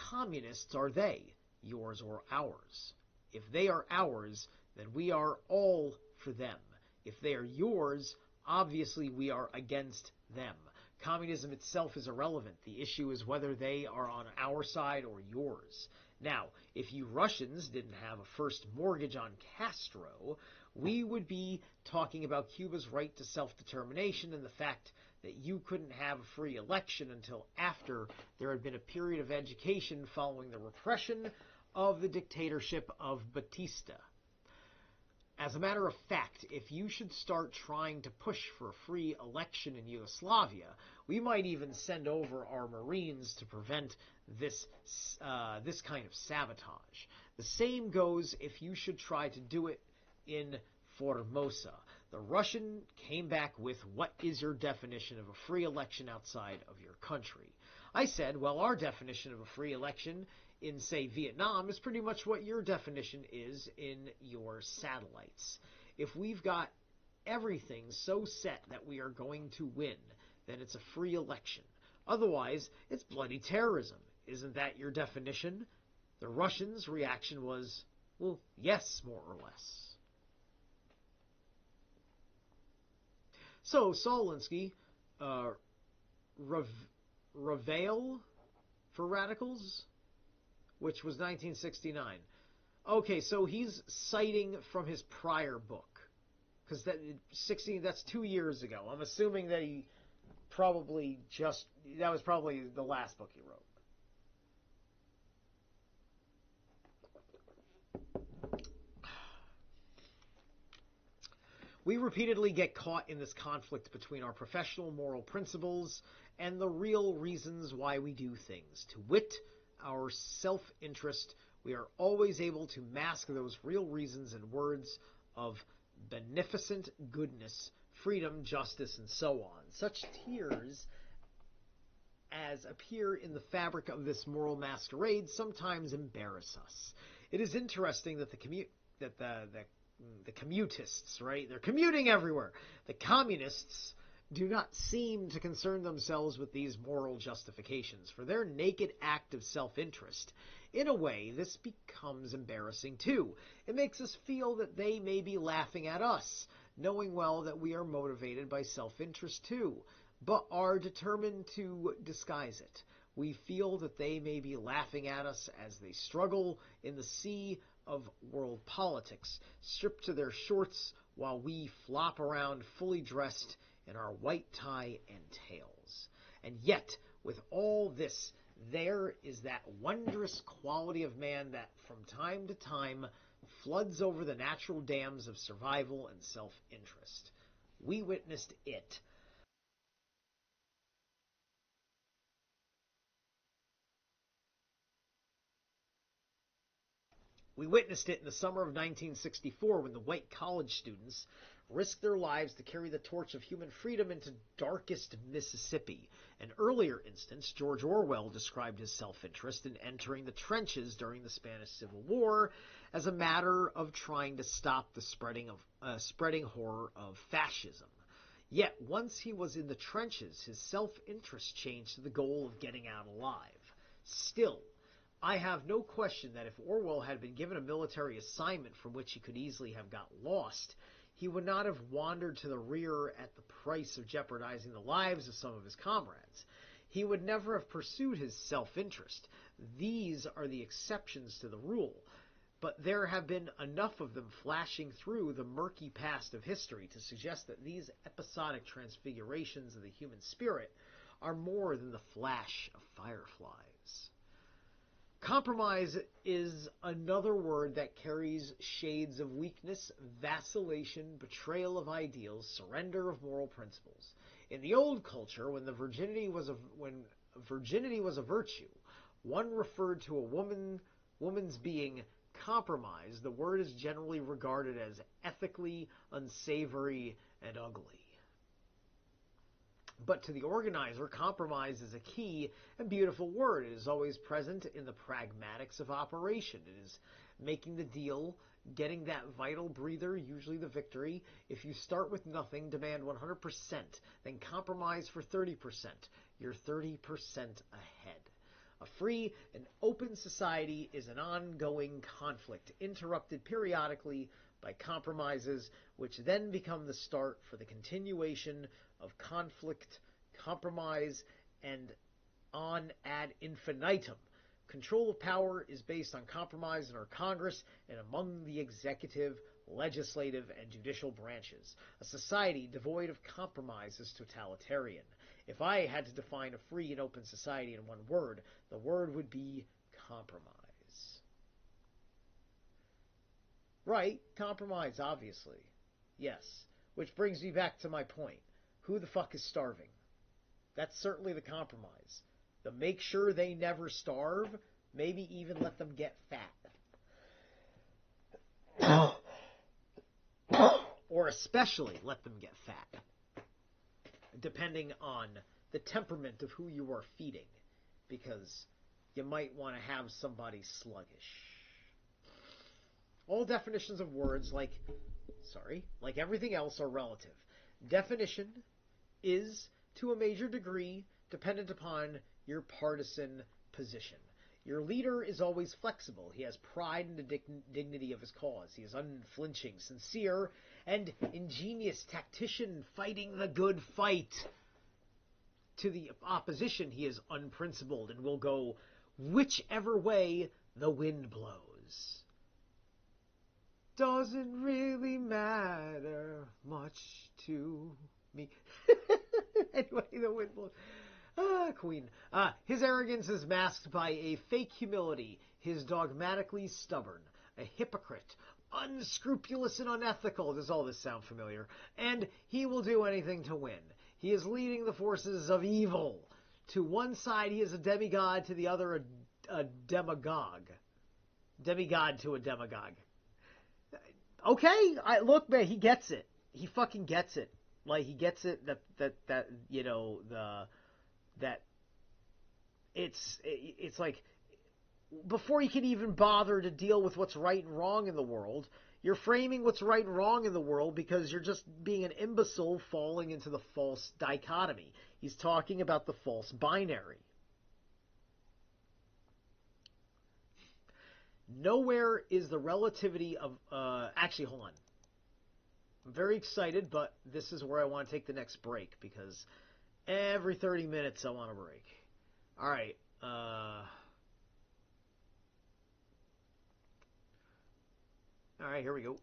communists are they, yours or ours? If they are ours, then we are all for them. If they are yours, obviously we are against them. Communism itself is irrelevant. The issue is whether they are on our side or yours. Now, if you Russians didn't have a first mortgage on Castro, we would be talking about Cuba's right to self-determination and the fact that you couldn't have a free election until after there had been a period of education following the repression of the dictatorship of Batista. As a matter of fact, if you should start trying to push for a free election in Yugoslavia, we might even send over our Marines to prevent this kind of sabotage. The same goes if you should try to do it in Formosa. The Russian came back with, what is your definition of a free election outside of your country? I said, well, our definition of a free election in, say, Vietnam is pretty much what your definition is in your satellites. If we've got everything so set that we are going to win, then it's a free election. Otherwise, it's bloody terrorism. Isn't that your definition? The Russians' reaction was, well, yes, more or less. So, Saul Alinsky, Reveille for Radicals, which was 1969. Okay, so he's citing from his prior book, because that's 2 years ago. I'm assuming that that was probably the last book he wrote. We repeatedly get caught in this conflict between our professional moral principles and the real reasons why we do things. To wit, our self-interest. We are always able to mask those real reasons in words of beneficent goodness, freedom, justice, and so on. Such tears as appear in the fabric of this moral masquerade sometimes embarrass us. It is interesting that the commutists, right? They're commuting everywhere. The communists do not seem to concern themselves with these moral justifications. For their naked act of self-interest, in a way, this becomes embarrassing too. It makes us feel that they may be laughing at us, knowing well that we are motivated by self-interest too, but are determined to disguise it. We feel that they may be laughing at us as they struggle in the sea of world politics, stripped to their shorts while we flop around fully dressed in our white tie and tails. And yet, with all this, there is that wondrous quality of man that from time to time floods over the natural dams of survival and self-interest. We witnessed it. We witnessed it in the summer of 1964 when the white college students risked their lives to carry the torch of human freedom into darkest Mississippi. An earlier instance, George Orwell described his self-interest in entering the trenches during the Spanish Civil War as a matter of trying to stop the spreading horror of fascism. Yet, once he was in the trenches, his self-interest changed to the goal of getting out alive. Still, I have no question that if Orwell had been given a military assignment from which he could easily have got lost, he would not have wandered to the rear at the price of jeopardizing the lives of some of his comrades. He would never have pursued his self-interest. These are the exceptions to the rule. But there have been enough of them flashing through the murky past of history to suggest that these episodic transfigurations of the human spirit are more than the flash of fireflies. Compromise is another word that carries shades of weakness, vacillation, betrayal of ideals, surrender of moral principles. In the old culture, when virginity was a virtue, one referred to a woman's being compromised. The word is generally regarded as ethically unsavory and ugly. But to the organizer, compromise is a key and beautiful word. It is always present in the pragmatics of operation. It is making the deal, getting that vital breather, usually the victory. If you start with nothing, demand 100%, then compromise for 30%. You're 30% ahead. A free and open society is an ongoing conflict, interrupted periodically by compromises, which then become the start for the continuation of conflict, compromise, and on ad infinitum. Control of power is based on compromise in our Congress and among the executive, legislative, and judicial branches. A society devoid of compromise is totalitarian. If I had to define a free and open society in one word, the word would be compromise. Right, compromise, obviously. Yes, which brings me back to my point. Who the fuck is starving? That's certainly the compromise. The make sure they never starve, maybe even let them get fat. Or especially let them get fat. Depending on the temperament of who you are feeding. Because you might want to have somebody sluggish. All definitions of words, like everything else, are relative. Definition is, to a major degree, dependent upon your partisan position. Your leader is always flexible. He has pride in the dignity of his cause. He is unflinching, sincere, and ingenious tactician fighting the good fight. To the opposition, he is unprincipled and will go whichever way the wind blows. Doesn't really matter much to me. Anyway, the wind blows. Queen. His arrogance is masked by a fake humility. He is dogmatically stubborn, a hypocrite, unscrupulous and unethical. Does all this sound familiar? And he will do anything to win. He is leading the forces of evil. To one side, he is a demigod. To the other, a demagogue. Demigod to a demagogue. Okay, look, man, he gets it. He fucking gets it. Like, he gets it that you know, that it's like, before you can even bother to deal with what's right and wrong in the world, you're framing what's right and wrong in the world because you're just being an imbecile falling into the false dichotomy. He's talking about the false binary. Nowhere is the relativity of... actually, hold on. I'm very excited, but this is where I want to take the next break, because every 30 minutes I want a break. All right. All right, here we go.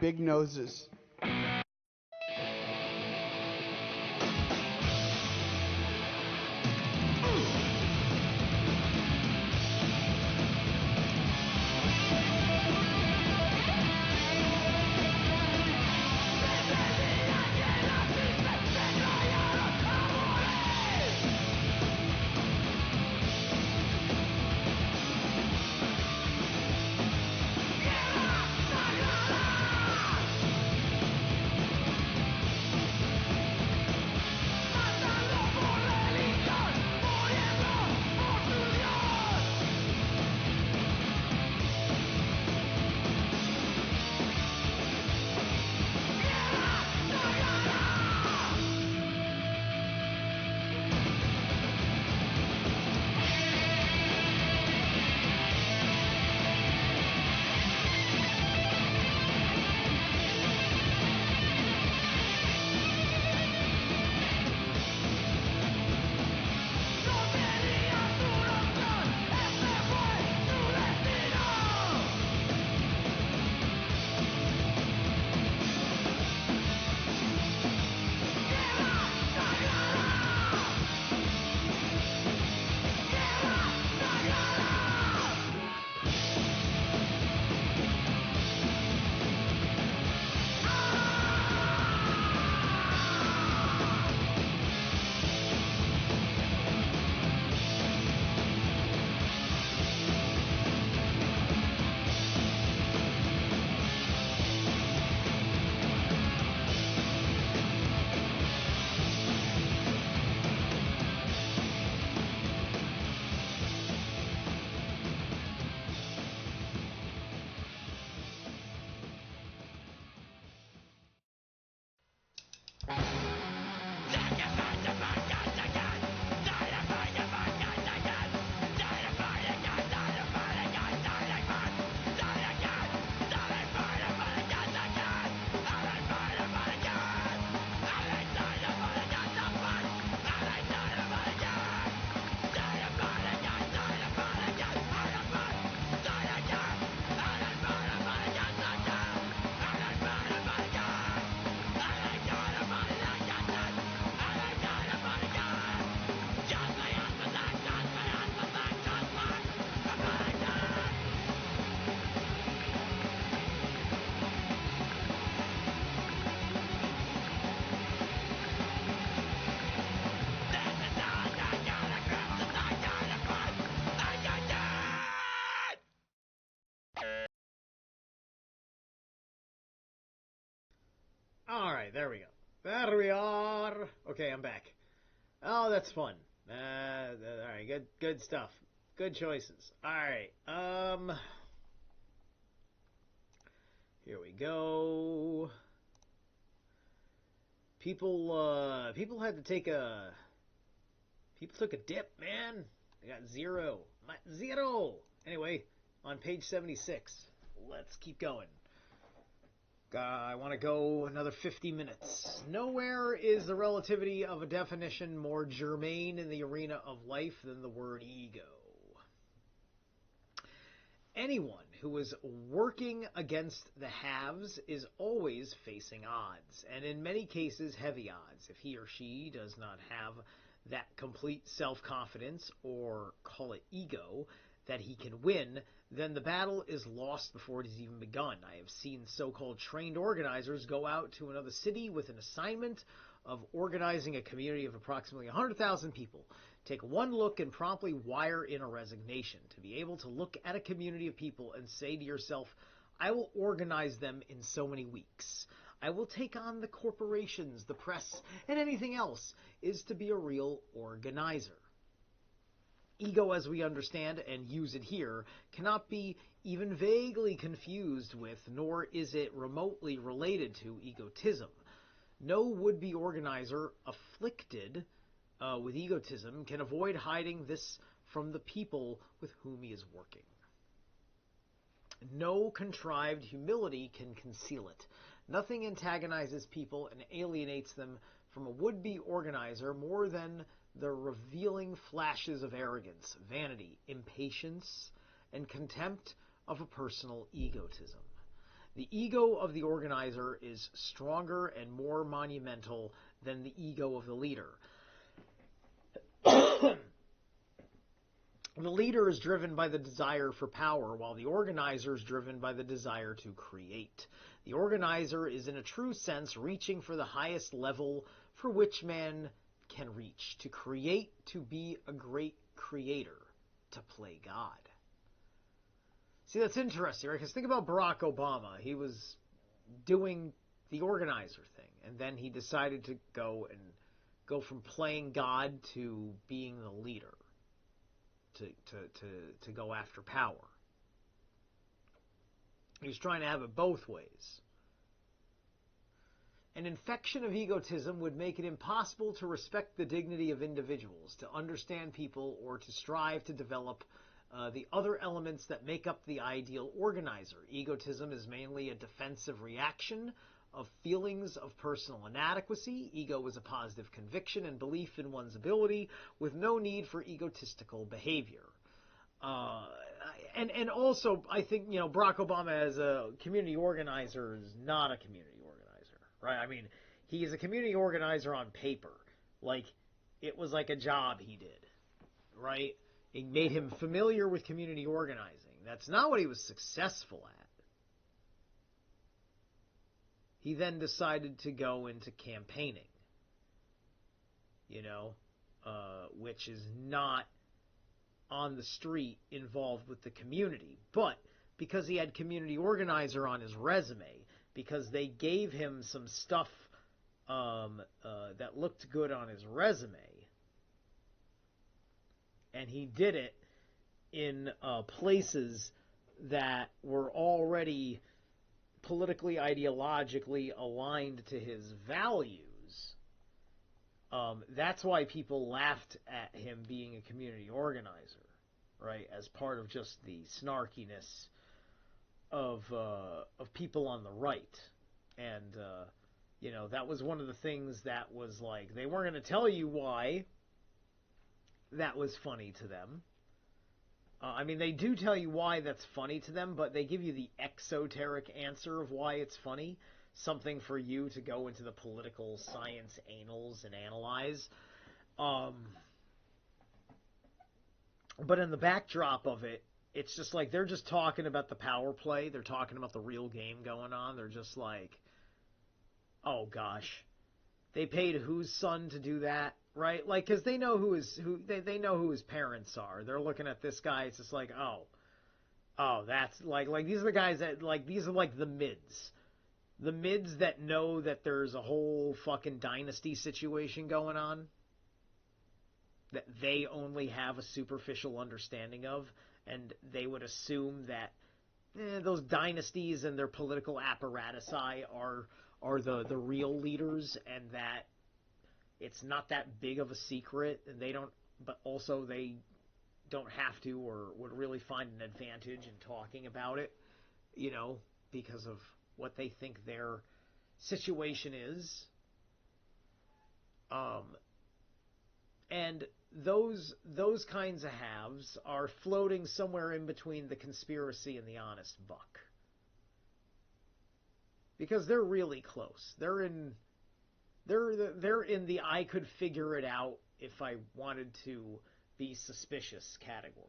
Big noses. All right, there we go. There we are. Okay, I'm back. Oh, that's fun. All right, good stuff. Good choices. All right. Here we go. People had to take a. People took a dip, man. They got zero. Zero. Anyway, on page 76. Let's keep going. I want to go another 50 minutes. Nowhere is the relativity of a definition more germane in the arena of life than the word ego. Anyone who is working against the haves is always facing odds, and in many cases heavy odds, if he or she does not have that complete self-confidence, or call it ego, that he can win, then the battle is lost before it has even begun. I have seen so-called trained organizers go out to another city with an assignment of organizing a community of approximately 100,000 people. Take one look and promptly wire in a resignation. To be able to look at a community of people and say to yourself, I will organize them in so many weeks. I will take on the corporations, the press, and anything else, is to be a real organizer. Ego, as we understand and use it here, cannot be even vaguely confused with, nor is it remotely related to, egotism. No would-be organizer afflicted with egotism can avoid hiding this from the people with whom he is working. No contrived humility can conceal it. Nothing antagonizes people and alienates them from a would-be organizer more than the revealing flashes of arrogance, vanity, impatience, and contempt of a personal egotism. The ego of the organizer is stronger and more monumental than the ego of the leader. The leader is driven by the desire for power, while the organizer is driven by the desire to create. The organizer is, in a true sense, reaching for the highest level for which man can reach, to create, to be a great creator, to play God. See, that's interesting, right? Because think about Barack Obama. He was doing the organizer thing, and then he decided to go from playing God to being the leader, to go after power. He was trying to have it both ways. An infection of egotism would make it impossible to respect the dignity of individuals, to understand people, or to strive to develop the other elements that make up the ideal organizer. Egotism is mainly a defensive reaction of feelings of personal inadequacy. Ego is a positive conviction and belief in one's ability with no need for egotistical behavior. And also, I think, Barack Obama as a community organizer is not a community organizer, right? I mean, he is a community organizer on paper. Like, it was like a job he did, right? It made him familiar with community organizing. That's not what he was successful at. He then decided to go into campaigning, which is not on the street involved with the community. But because he had community organizer on his resume, because they gave him some stuff that looked good on his resume, and he did it in places that were already politically, ideologically aligned to his values, that's why people laughed at him being a community organizer, right? As part of just the snarkiness of people on the right. And, that was one of the things that was like, they weren't going to tell you why that was funny to them. I mean, they do tell you why that's funny to them, but they give you the exoteric answer of why it's funny. Something for you to go into the political science annals and analyze. But in the backdrop of it, it's just like they're just talking about the power play. They're talking about the real game going on. They're just like, oh gosh, they paid whose son to do that, right? Like, because they know they know who his parents are. They're looking at this guy. It's just like, oh, that's like these are the guys that, like, these are like the mids. The mids that know that there's a whole fucking dynasty situation going on that they only have a superficial understanding of, and they would assume that those dynasties and their political apparatusi are the real leaders, and that it's not that big of a secret, and they don't, but also they don't have to or would really find an advantage in talking about it, because of what they think their situation is. And those kinds of halves are floating somewhere in between the conspiracy and the honest buck. Because they're really close. They're in the I could figure it out if I wanted to be suspicious category.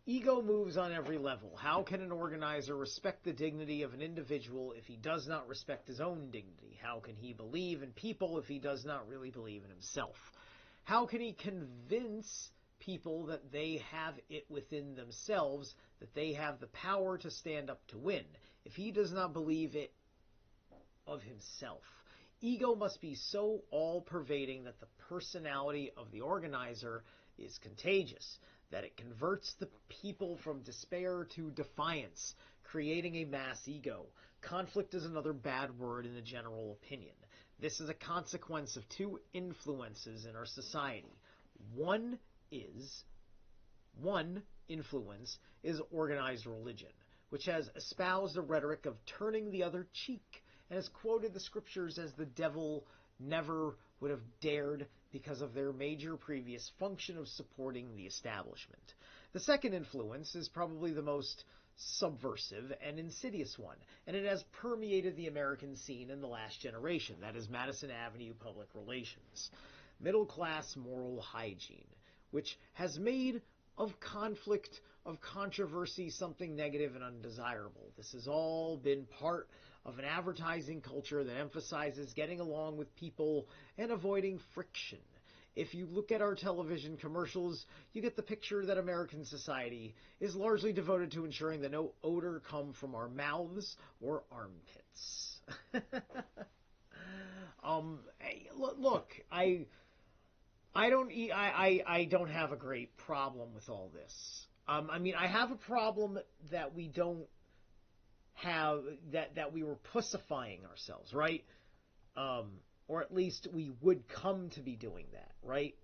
Ego moves on every level. How can an organizer respect the dignity of an individual if he does not respect his own dignity? How can he believe in people if he does not really believe in himself? How can he convince people that they have it within themselves, that they have the power to stand up to win, if he does not believe it of himself? Ego must be so all-pervading that the personality of the organizer is contagious, that it converts the people from despair to defiance, creating a mass ego. Conflict is another bad word in the general opinion. This is a consequence of two influences in our society. One influence is organized religion, which has espoused a rhetoric of turning the other cheek, and has quoted the scriptures as the devil never would have dared because of their major previous function of supporting the establishment. The second influence is probably the most subversive and insidious one, and it has permeated the American scene in the last generation. That is Madison Avenue public relations. Middle-class moral hygiene, which has made of conflict, of controversy, something negative and undesirable. This has all been part of an advertising culture that emphasizes getting along with people and avoiding friction. If you look at our television commercials, you get the picture that American society is largely devoted to ensuring that no odor come from our mouths or armpits. Look, I don't have a great problem with all this. I have a problem that we don't have, that we were pussifying ourselves, right? Or at least we would come to be doing that, right?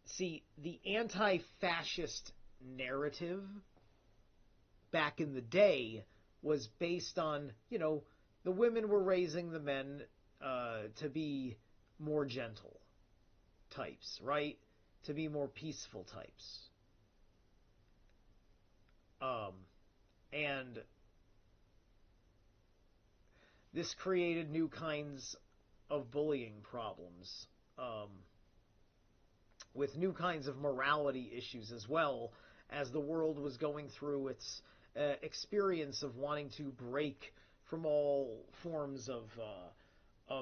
See, the anti-fascist narrative back in the day was based on, the women were raising the men to be more gentle types, right? To be more peaceful types. And this created new kinds of bullying problems, with new kinds of morality issues as well, as the world was going through its experience of wanting to break from all forms of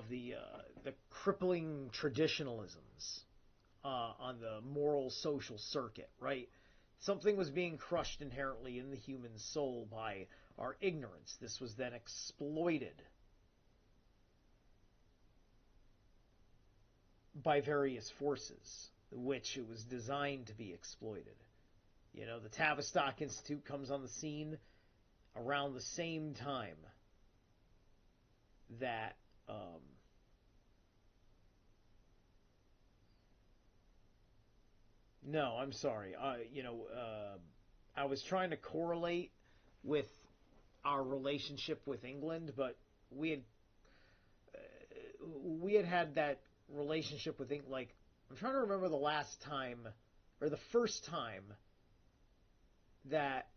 the crippling traditionalisms on the moral social circuit, right? Something was being crushed inherently in the human soul by our ignorance. This was then exploited by various forces, which it was designed to be exploited. The Tavistock Institute comes on the scene around the same time that no, I'm sorry. I was trying to correlate with our relationship with England, but we had that relationship with England. Like, I'm trying to remember the last time, or the first time, that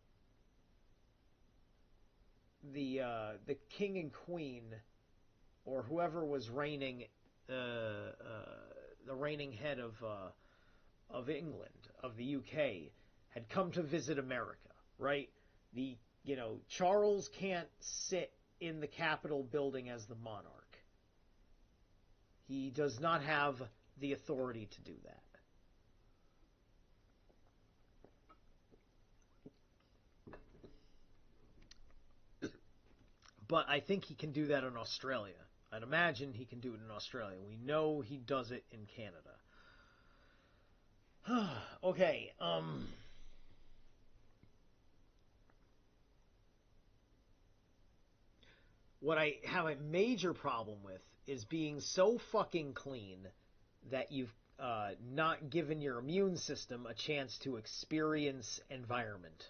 the king and queen, or whoever was reigning, the reigning head of England, of the UK, had come to visit America, right? Charles can't sit in the Capitol building as the monarch. He does not have the authority to do that. But I think he can do that in Australia. I'd imagine he can do it in Australia. We know he does it in Canada. Okay, what I have a major problem with is being so fucking clean that you've not given your immune system a chance to experience environment.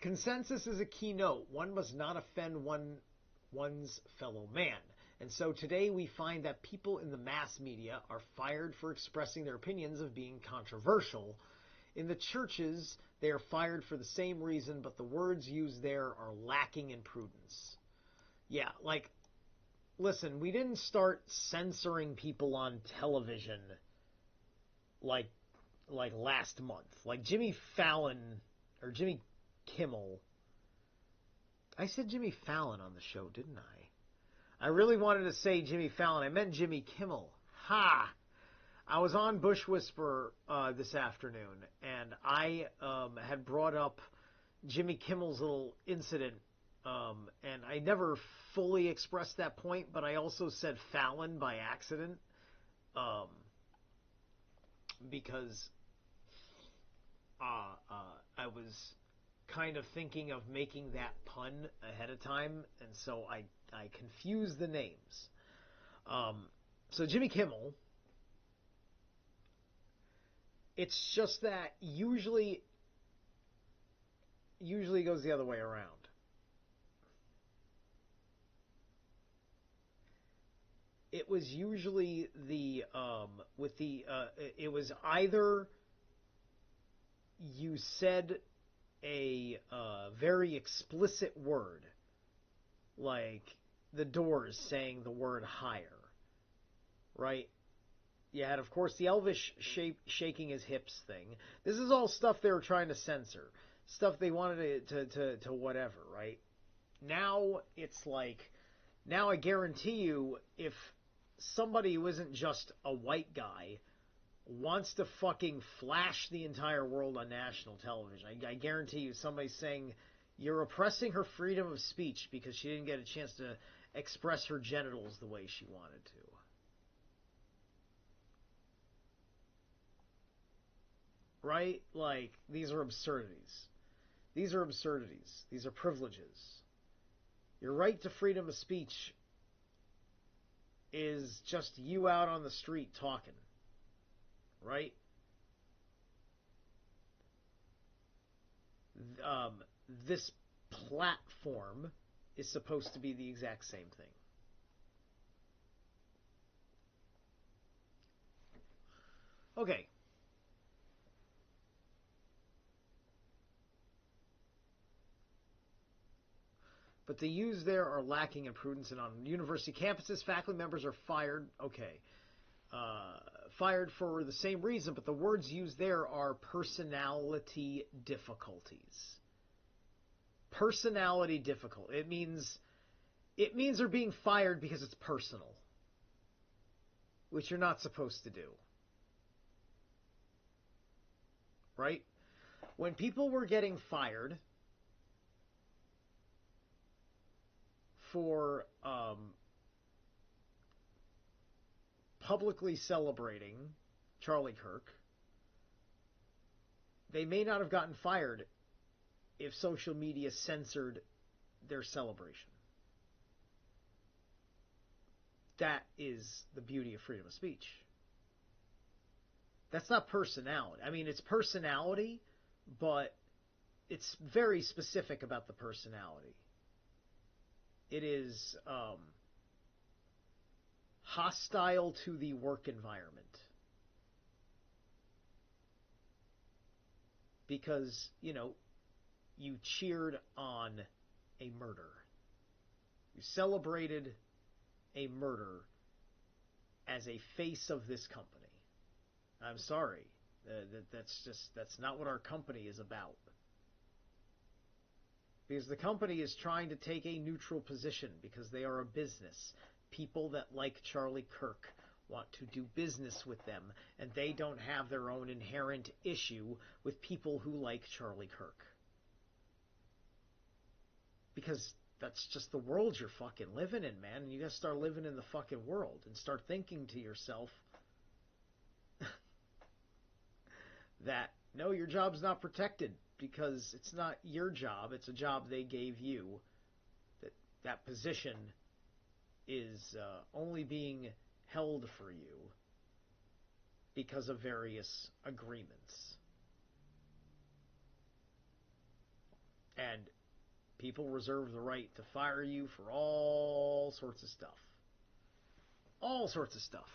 Consensus is a key note. One must not offend one's fellow man. And so today we find that people in the mass media are fired for expressing their opinions of being controversial. In the churches, they are fired for the same reason, but the words used there are lacking in prudence. Yeah, like, listen, we didn't start censoring people on television like last month. Like Jimmy Fallon or Jimmy Kimmel. I said Jimmy Fallon on the show, didn't I? I really wanted to say Jimmy Fallon. I meant Jimmy Kimmel. Ha! I was on Bush Whisperer this afternoon, and I had brought up Jimmy Kimmel's little incident, and I never fully expressed that point, but I also said Fallon by accident, because I was kind of thinking of making that pun ahead of time, and so I confused the names. So Jimmy Kimmel, it's just that usually it goes the other way around. It was usually it was either you said a very explicit word, like the Doors saying the word higher, right? You had, of course, the Elvis shaking his hips thing. This is all stuff they were trying to censor. Stuff they wanted to whatever, right? Now it's like, now I guarantee you, if somebody who isn't just a white guy wants to fucking flash the entire world on national television, I guarantee you somebody's saying, you're oppressing her freedom of speech because she didn't get a chance to express her genitals the way she wanted to. Right? Like, these are absurdities. These are absurdities. These are privileges. Your right to freedom of speech is just you out on the street talking. Right? This platform is supposed to be the exact same thing. Okay. But the use there are lacking in prudence, and on university campuses, faculty members are fired. Okay. Fired for the same reason, but the words used there are personality difficulties. Personality difficult. It means they're being fired because it's personal, which you're not supposed to do. Right? When people were getting fired for publicly celebrating Charlie Kirk, they may not have gotten fired if social media censored their celebration. That is the beauty of freedom of speech. That's not personality. I mean, it's personality, but it's very specific about the personality. It is hostile to the work environment. Because, you cheered on a murder. You celebrated a murder as a face of this company. I'm sorry. That's not what our company is about. Because the company is trying to take a neutral position because they are a business. People that like Charlie Kirk want to do business with them, and they don't have their own inherent issue with people who like Charlie Kirk. because that's just the world you're fucking living in, man. And you gotta start living in the fucking world and start thinking to yourself that, no, your job's not protected because it's not your job. It's a job they gave you. That position is only being held for you because of various agreements. And people reserve the right to fire you for all sorts of stuff. All sorts of stuff.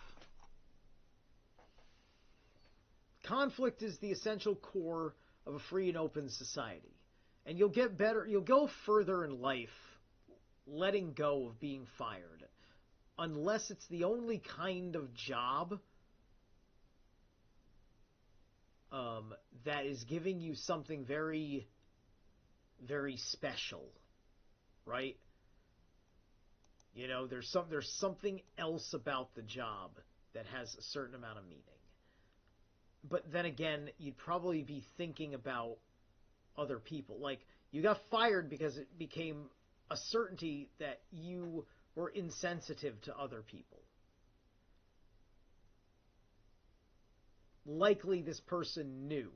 Conflict is the essential core of a free and open society. And you'll get better, you'll go further in life letting go of being fired, unless it's the only kind of job that is giving you something very, very special, right? You know, there's something else about the job that has a certain amount of meaning. But then again, you'd probably be thinking about other people. Like, you got fired because it became a certainty that you were insensitive to other people. Likely this person knew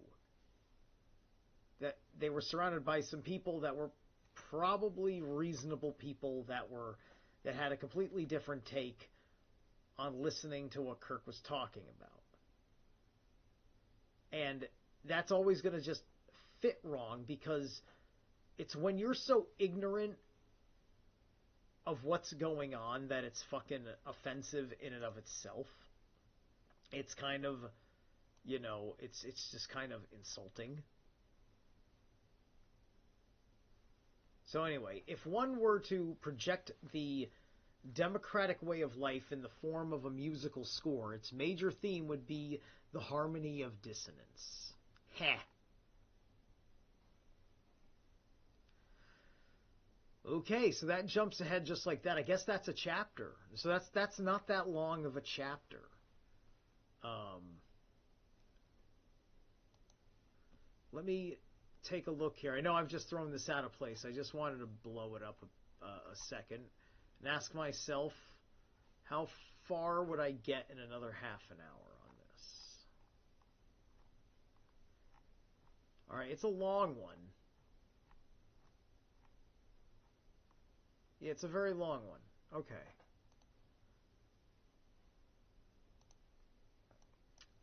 that they were surrounded by some people that were probably reasonable people that had a completely different take on listening to what Kirk was talking about. And that's always going to just fit wrong, because it's when you're so ignorant of what's going on that it's fucking offensive in and of itself. It's kind of, you know, it's just kind of insulting. So anyway, if one were to project the democratic way of life in the form of a musical score, its major theme would be the harmony of dissonance. Heh. Okay, so that jumps ahead just like that. I guess that's a chapter. So that's not that long of a chapter. Let me take a look here. I know I've just thrown this out of place. I just wanted to blow it up a second and ask myself, how far would I get in another half an hour on this? All right, it's a long one. Yeah, it's a very long one. Okay.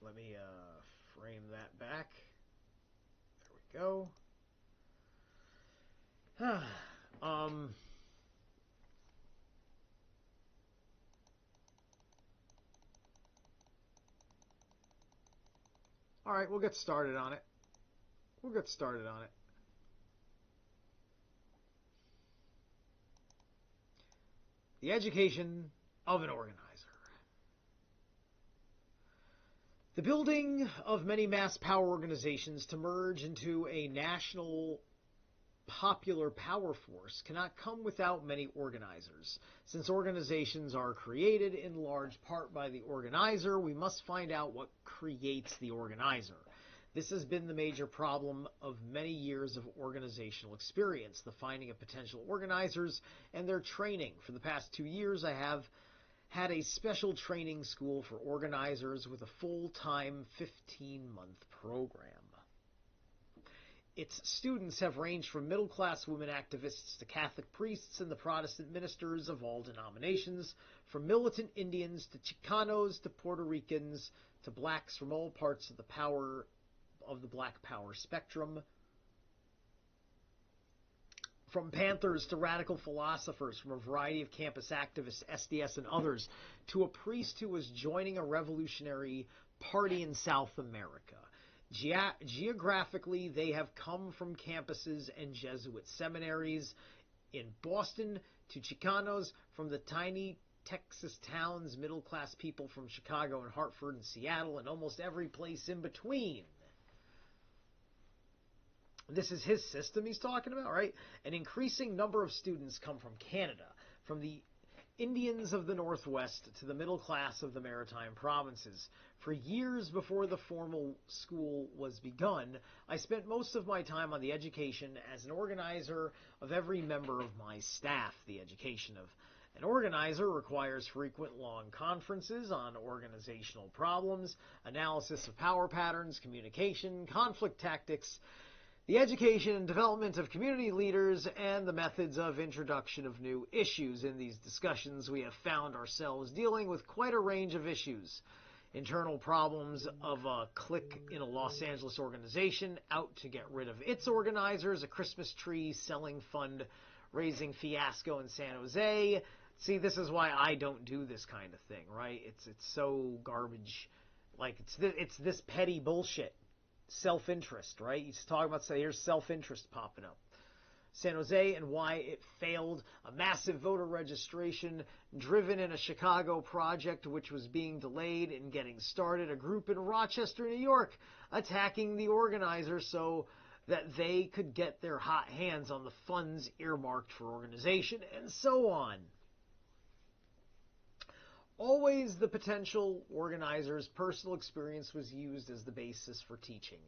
Let me frame that back. There we go. All right, we'll get started on it. The education of an organizer. The building of many mass power organizations to merge into a national popular power force cannot come without many organizers. Since organizations are created in large part by the organizer, we must find out what creates the organizer. This has been the major problem of many years of organizational experience, the finding of potential organizers and their training. For the past 2 years, I have had a special training school for organizers with a full-time 15-month program. Its students have ranged from middle-class women activists to Catholic priests and the Protestant ministers of all denominations, from militant Indians to Chicanos to Puerto Ricans to blacks from all parts of the black power spectrum, from Panthers to radical philosophers, from a variety of campus activists, SDS, and others, to a priest who was joining a revolutionary party in South America. Geographically, they have come from campuses and Jesuit seminaries in Boston to Chicanos from the tiny Texas towns, middle-class people from Chicago and Hartford and Seattle, and almost every place in between. This is his system he's talking about, right? An increasing number of students come from Canada, from the Indians of the Northwest to the middle class of the maritime provinces. For years before the formal school was begun, I spent most of my time on the education as an organizer of every member of my staff. The education of an organizer requires frequent long conferences on organizational problems, analysis of power patterns, communication, conflict tactics, the education and development of community leaders, and the methods of introduction of new issues. In these discussions, we have found ourselves dealing with quite a range of issues. Internal problems of a clique in a Los Angeles organization out to get rid of its organizers, a Christmas tree selling fund raising fiasco in San Jose. See, this is why I don't do this kind of thing, right? It's so garbage. Like, it's this petty bullshit. Self-interest, right? He's talking about, say, here's self-interest popping up. San Jose and why it failed, a massive voter registration driven in a Chicago project which was being delayed in getting started, a group in Rochester, New York, attacking the organizers so that they could get their hot hands on the funds earmarked for organization, and so on. Always the potential organizer's personal experience was used as the basis for teaching.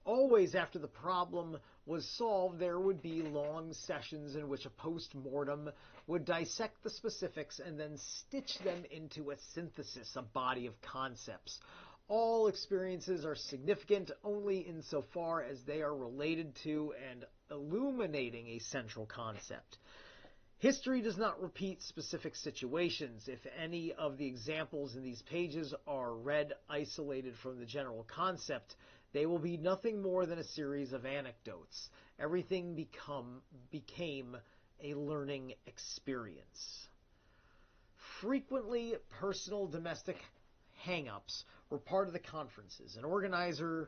Always after the problem was solved, there would be long sessions in which a post-mortem would dissect the specifics and then stitch them into a synthesis, a body of concepts. All experiences are significant only insofar as they are related to and illuminating a central concept. History does not repeat specific situations. If any of the examples in these pages are read isolated from the general concept, they will be nothing more than a series of anecdotes. Everything became a learning experience. Frequently, personal domestic hang-ups were part of the conferences. An organizer's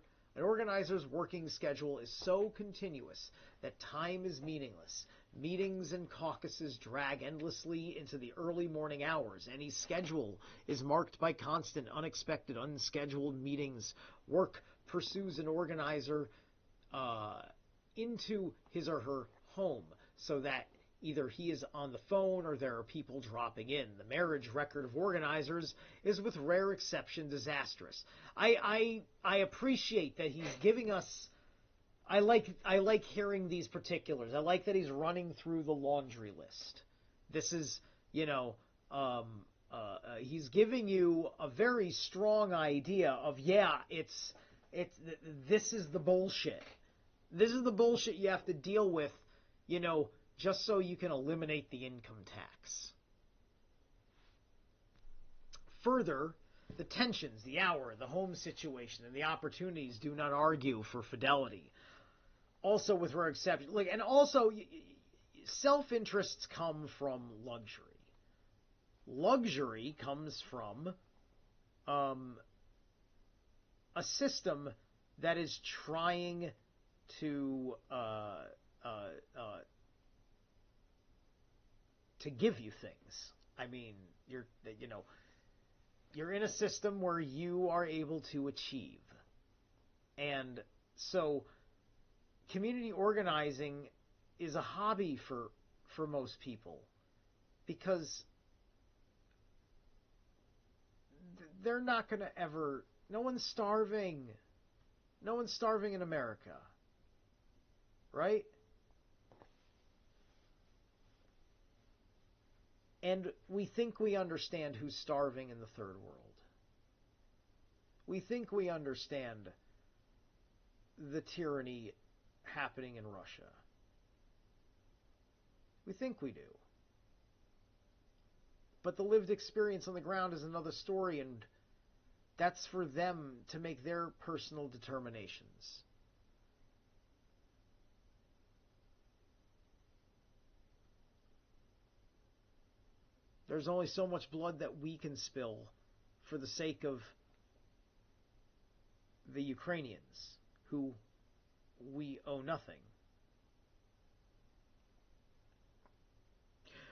working schedule is so continuous that time is meaningless. Meetings and caucuses drag endlessly into the early morning hours. Any schedule is marked by constant, unexpected, unscheduled meetings. Work pursues an organizer into his or her home so that either he is on the phone or there are people dropping in. The marriage record of organizers is with rare exception disastrous. I appreciate that he's giving us... I like hearing these particulars. I like that he's running through the laundry list. This is, he's giving you a very strong idea of, this is the bullshit. This is the bullshit you have to deal with, just so you can eliminate the income tax. Further, the tensions, the hour, the home situation, and the opportunities do not argue for fidelity. Also, with rare exception, and also, self-interests come from luxury. Luxury comes from a system that is trying to give you things. I mean, you're in a system where you are able to achieve, and so community organizing is a hobby for most people because they're not going to ever... No one's starving. No one's starving in America. Right? And we think we understand who's starving in the third world. We think we understand the tyranny happening in Russia. We think we do. But the lived experience on the ground is another story, and that's for them to make their personal determinations. There's only so much blood that we can spill for the sake of the Ukrainians, who we owe nothing.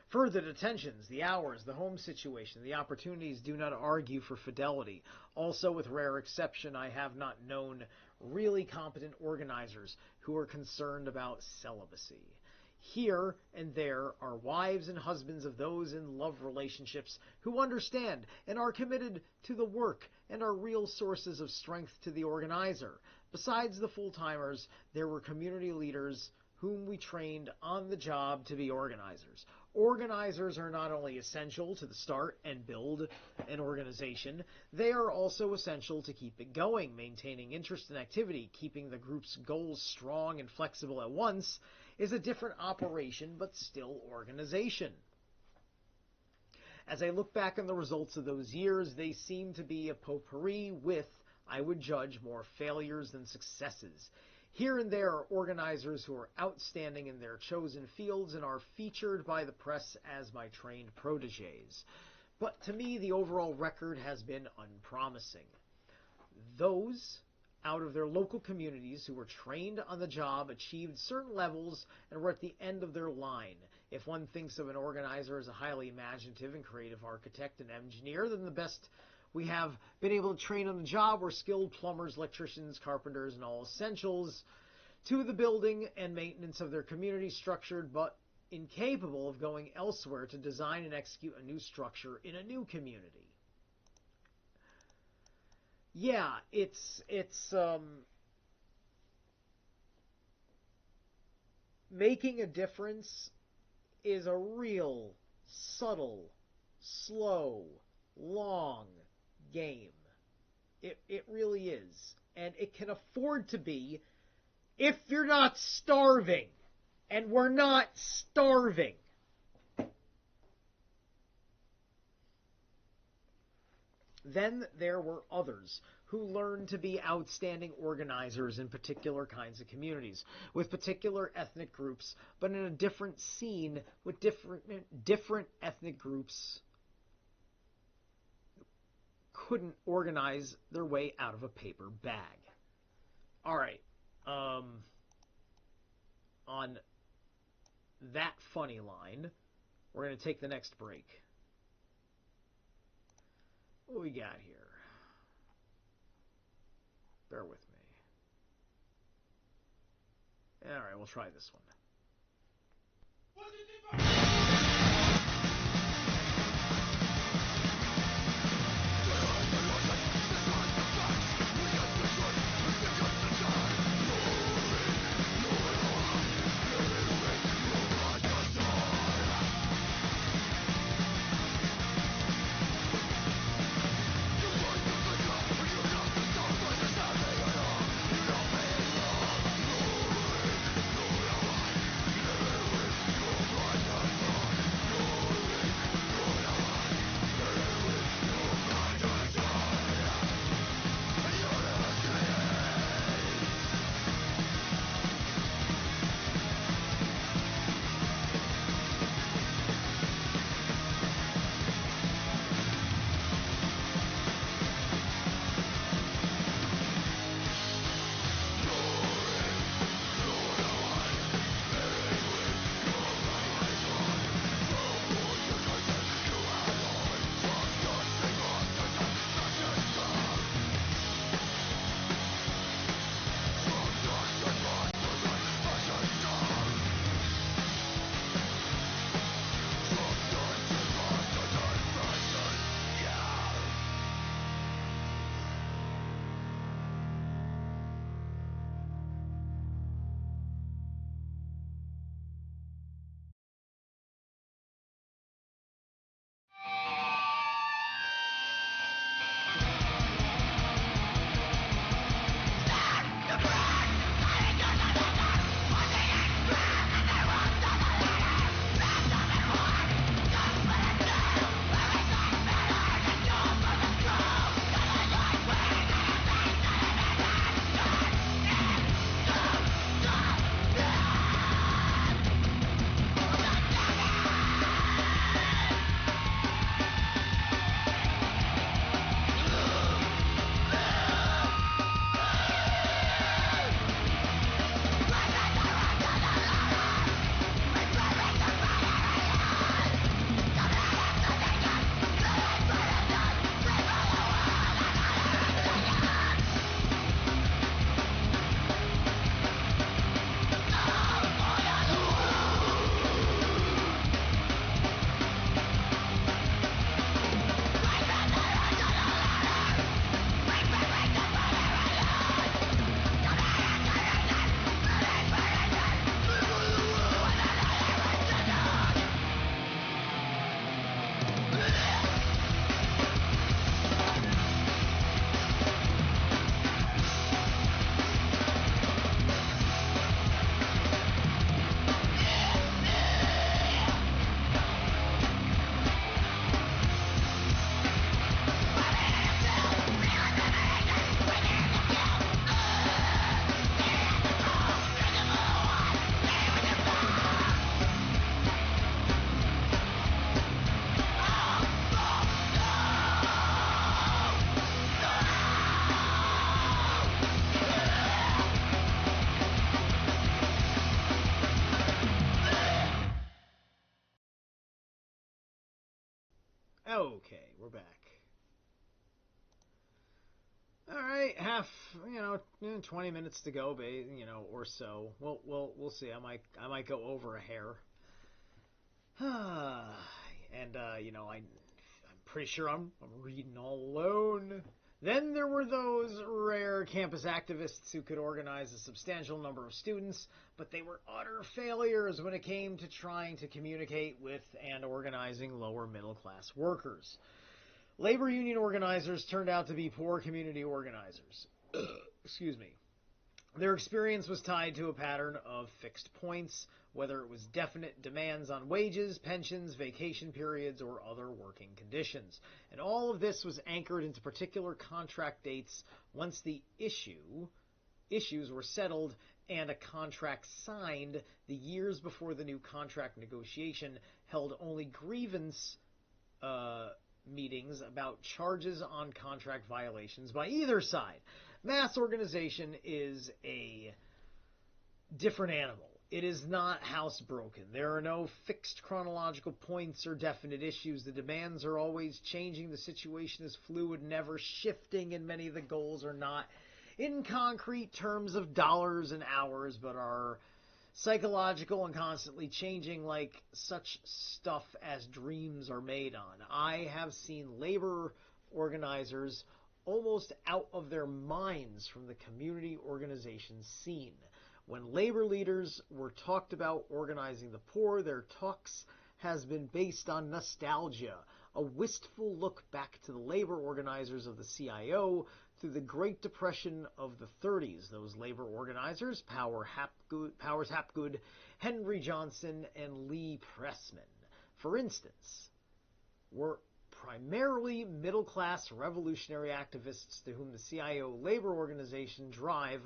Further, the tensions, the hours, the home situation, the opportunities do not argue for fidelity. Also, with rare exception, I have not known really competent organizers who are concerned about celibacy. Here and there are wives and husbands of those in love relationships who understand and are committed to the work and are real sources of strength to the organizer. Besides the full-timers, there were community leaders whom we trained on the job to be organizers. Organizers are not only essential to the start and build an organization, they are also essential to keep it going, maintaining interest and activity. Keeping the group's goals strong and flexible at once is a different operation, but still organization. As I look back on the results of those years, they seem to be a potpourri with, I would judge, more failures than successes. Here and there are organizers who are outstanding in their chosen fields and are featured by the press as my trained protégés. But to me, the overall record has been unpromising. Those out of their local communities who were trained on the job achieved certain levels and were at the end of their line. If one thinks of an organizer as a highly imaginative and creative architect and engineer, then the best we have been able to train on the job were skilled plumbers, electricians, carpenters, and all essentials to the building and maintenance of their community, structured but incapable of going elsewhere to design and execute a new structure in a new community. Yeah, it's making a difference is a real subtle, slow, long game. It really is. And it can afford to be if you're not starving. And we're not starving. Then there were others who learned to be outstanding organizers in particular kinds of communities, with particular ethnic groups, but in a different scene with different ethnic groups couldn't organize their way out of a paper bag. All right. On that funny line, we're going to take the next break. What we got here? Bear with me. All right, we'll try this one. Okay, we're back. All right, 20 minutes to go, or so. We'll see. I might go over a hair. And I'm pretty sure I'm reading all alone. Then there were those rare campus activists who could organize a substantial number of students, but they were utter failures when it came to trying to communicate with and organizing lower middle class workers. Labor union organizers turned out to be poor community organizers. Excuse me. Their experience was tied to a pattern of fixed points, whether it was definite demands on wages, pensions, vacation periods, or other working conditions. And all of this was anchored into particular contract dates once the issues were settled and a contract signed. The years before the new contract negotiation held only grievance meetings about charges on contract violations by either side. Mass organization is a different animal. It is not housebroken. There are no fixed chronological points or definite issues. The demands are always changing. The situation is fluid, never shifting, and many of the goals are not in concrete terms of dollars and hours, but are psychological and constantly changing, like such stuff as dreams are made on. I have seen labor organizers almost out of their minds from the community organization scene. When labor leaders were talked about organizing the poor, their talks has been based on nostalgia, a wistful look back to the labor organizers of the CIO through the Great Depression of the 30s. Those labor organizers, Powers Hapgood, Henry Johnson, and Lee Pressman, for instance, were primarily middle-class revolutionary activists to whom the CIO labor organization drive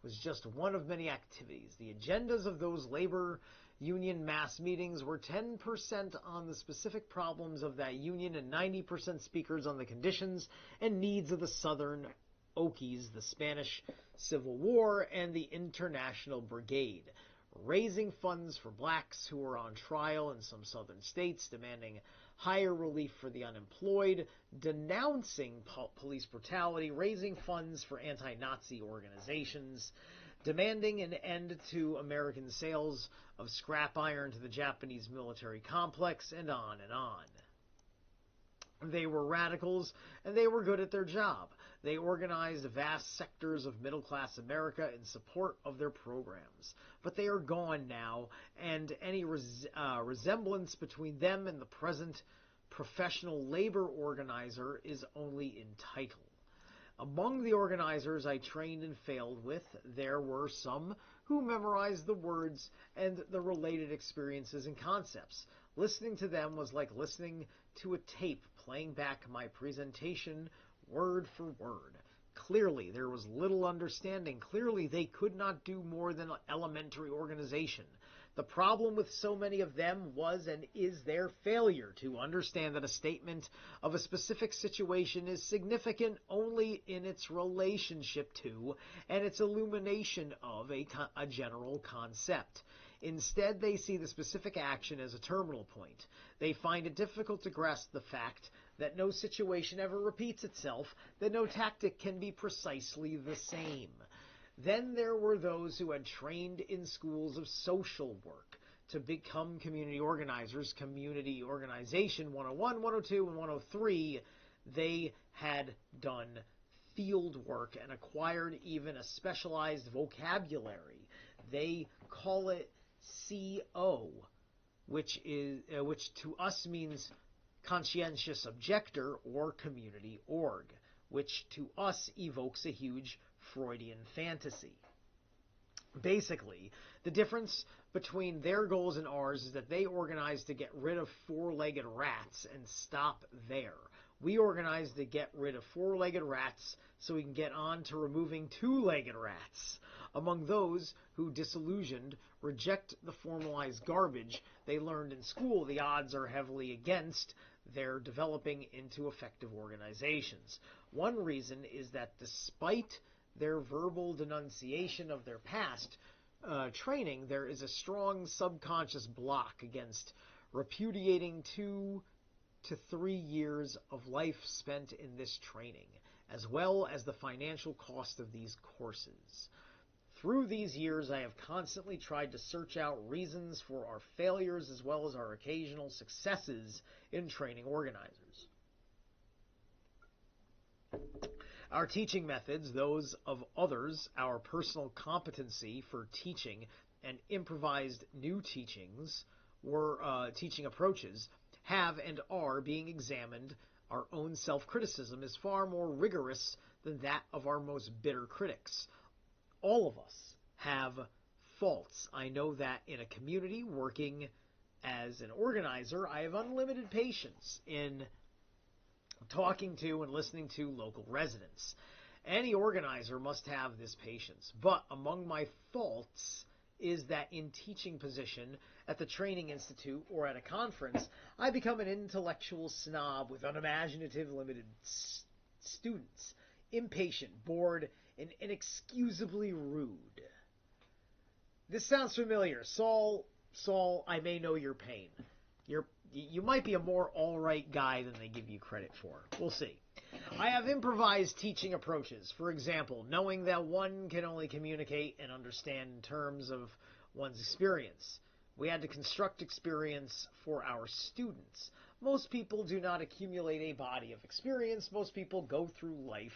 was just one of many activities. The agendas of those labor union mass meetings were 10% on the specific problems of that union and 90% speakers on the conditions and needs of the Southern Okies, the Spanish Civil War, and the International Brigade, raising funds for blacks who were on trial in some southern states, demanding higher relief for the unemployed, denouncing police brutality, raising funds for anti-Nazi organizations, demanding an end to American sales of scrap iron to the Japanese military complex, and on and on. They were radicals, and they were good at their job. They organized vast sectors of middle-class America in support of their programs. But they are gone now, and any resemblance between them and the present professional labor organizer is only in title. Among the organizers I trained and failed with, there were some who memorized the words and the related experiences and concepts. Listening to them was like listening to a tape playing back my presentation word for word. Clearly, there was little understanding. Clearly, they could not do more than elementary organization. The problem with so many of them was and is their failure to understand that a statement of a specific situation is significant only in its relationship to and its illumination of a general concept. Instead, they see the specific action as a terminal point. They find it difficult to grasp the fact that no situation ever repeats itself, that no tactic can be precisely the same. Then there were those who had trained in schools of social work to become community organizers, Community Organization 101, 102, and 103. They had done field work and acquired even a specialized vocabulary. They call it CO, which to us means conscientious objector or community org, which to us evokes a huge Freudian fantasy. Basically, the difference between their goals and ours is that they organize to get rid of four-legged rats and stop there. We organize to get rid of four-legged rats so we can get on to removing two-legged rats. Among those who, disillusioned, reject the formalized garbage they learned in school, the odds are heavily against their developing into effective organizations. One reason is that despite their verbal denunciation of their past training, there is a strong subconscious block against repudiating too to 3 years of life spent in this training, as well as the financial cost of these courses. Through these years, I have constantly tried to search out reasons for our failures as well as our occasional successes in training organizers. Our teaching methods, those of others, our personal competency for teaching, and improvised new teaching approaches have and are being examined. Our own self-criticism is far more rigorous than that of our most bitter critics. All of us have faults. I know that in a community working as an organizer, I have unlimited patience in talking to and listening to local residents. Any organizer must have this patience. But among my faults is that in teaching position at the training institute or at a conference, I become an intellectual snob with unimaginative, limited students, impatient, bored, and inexcusably rude. This sounds familiar. Saul, I may know your pain. You might be a more all-right guy than they give you credit for. We'll see. I have improvised teaching approaches. For example, knowing that one can only communicate and understand in terms of one's experience. We had to construct experience for our students. Most people do not accumulate a body of experience. Most people go through life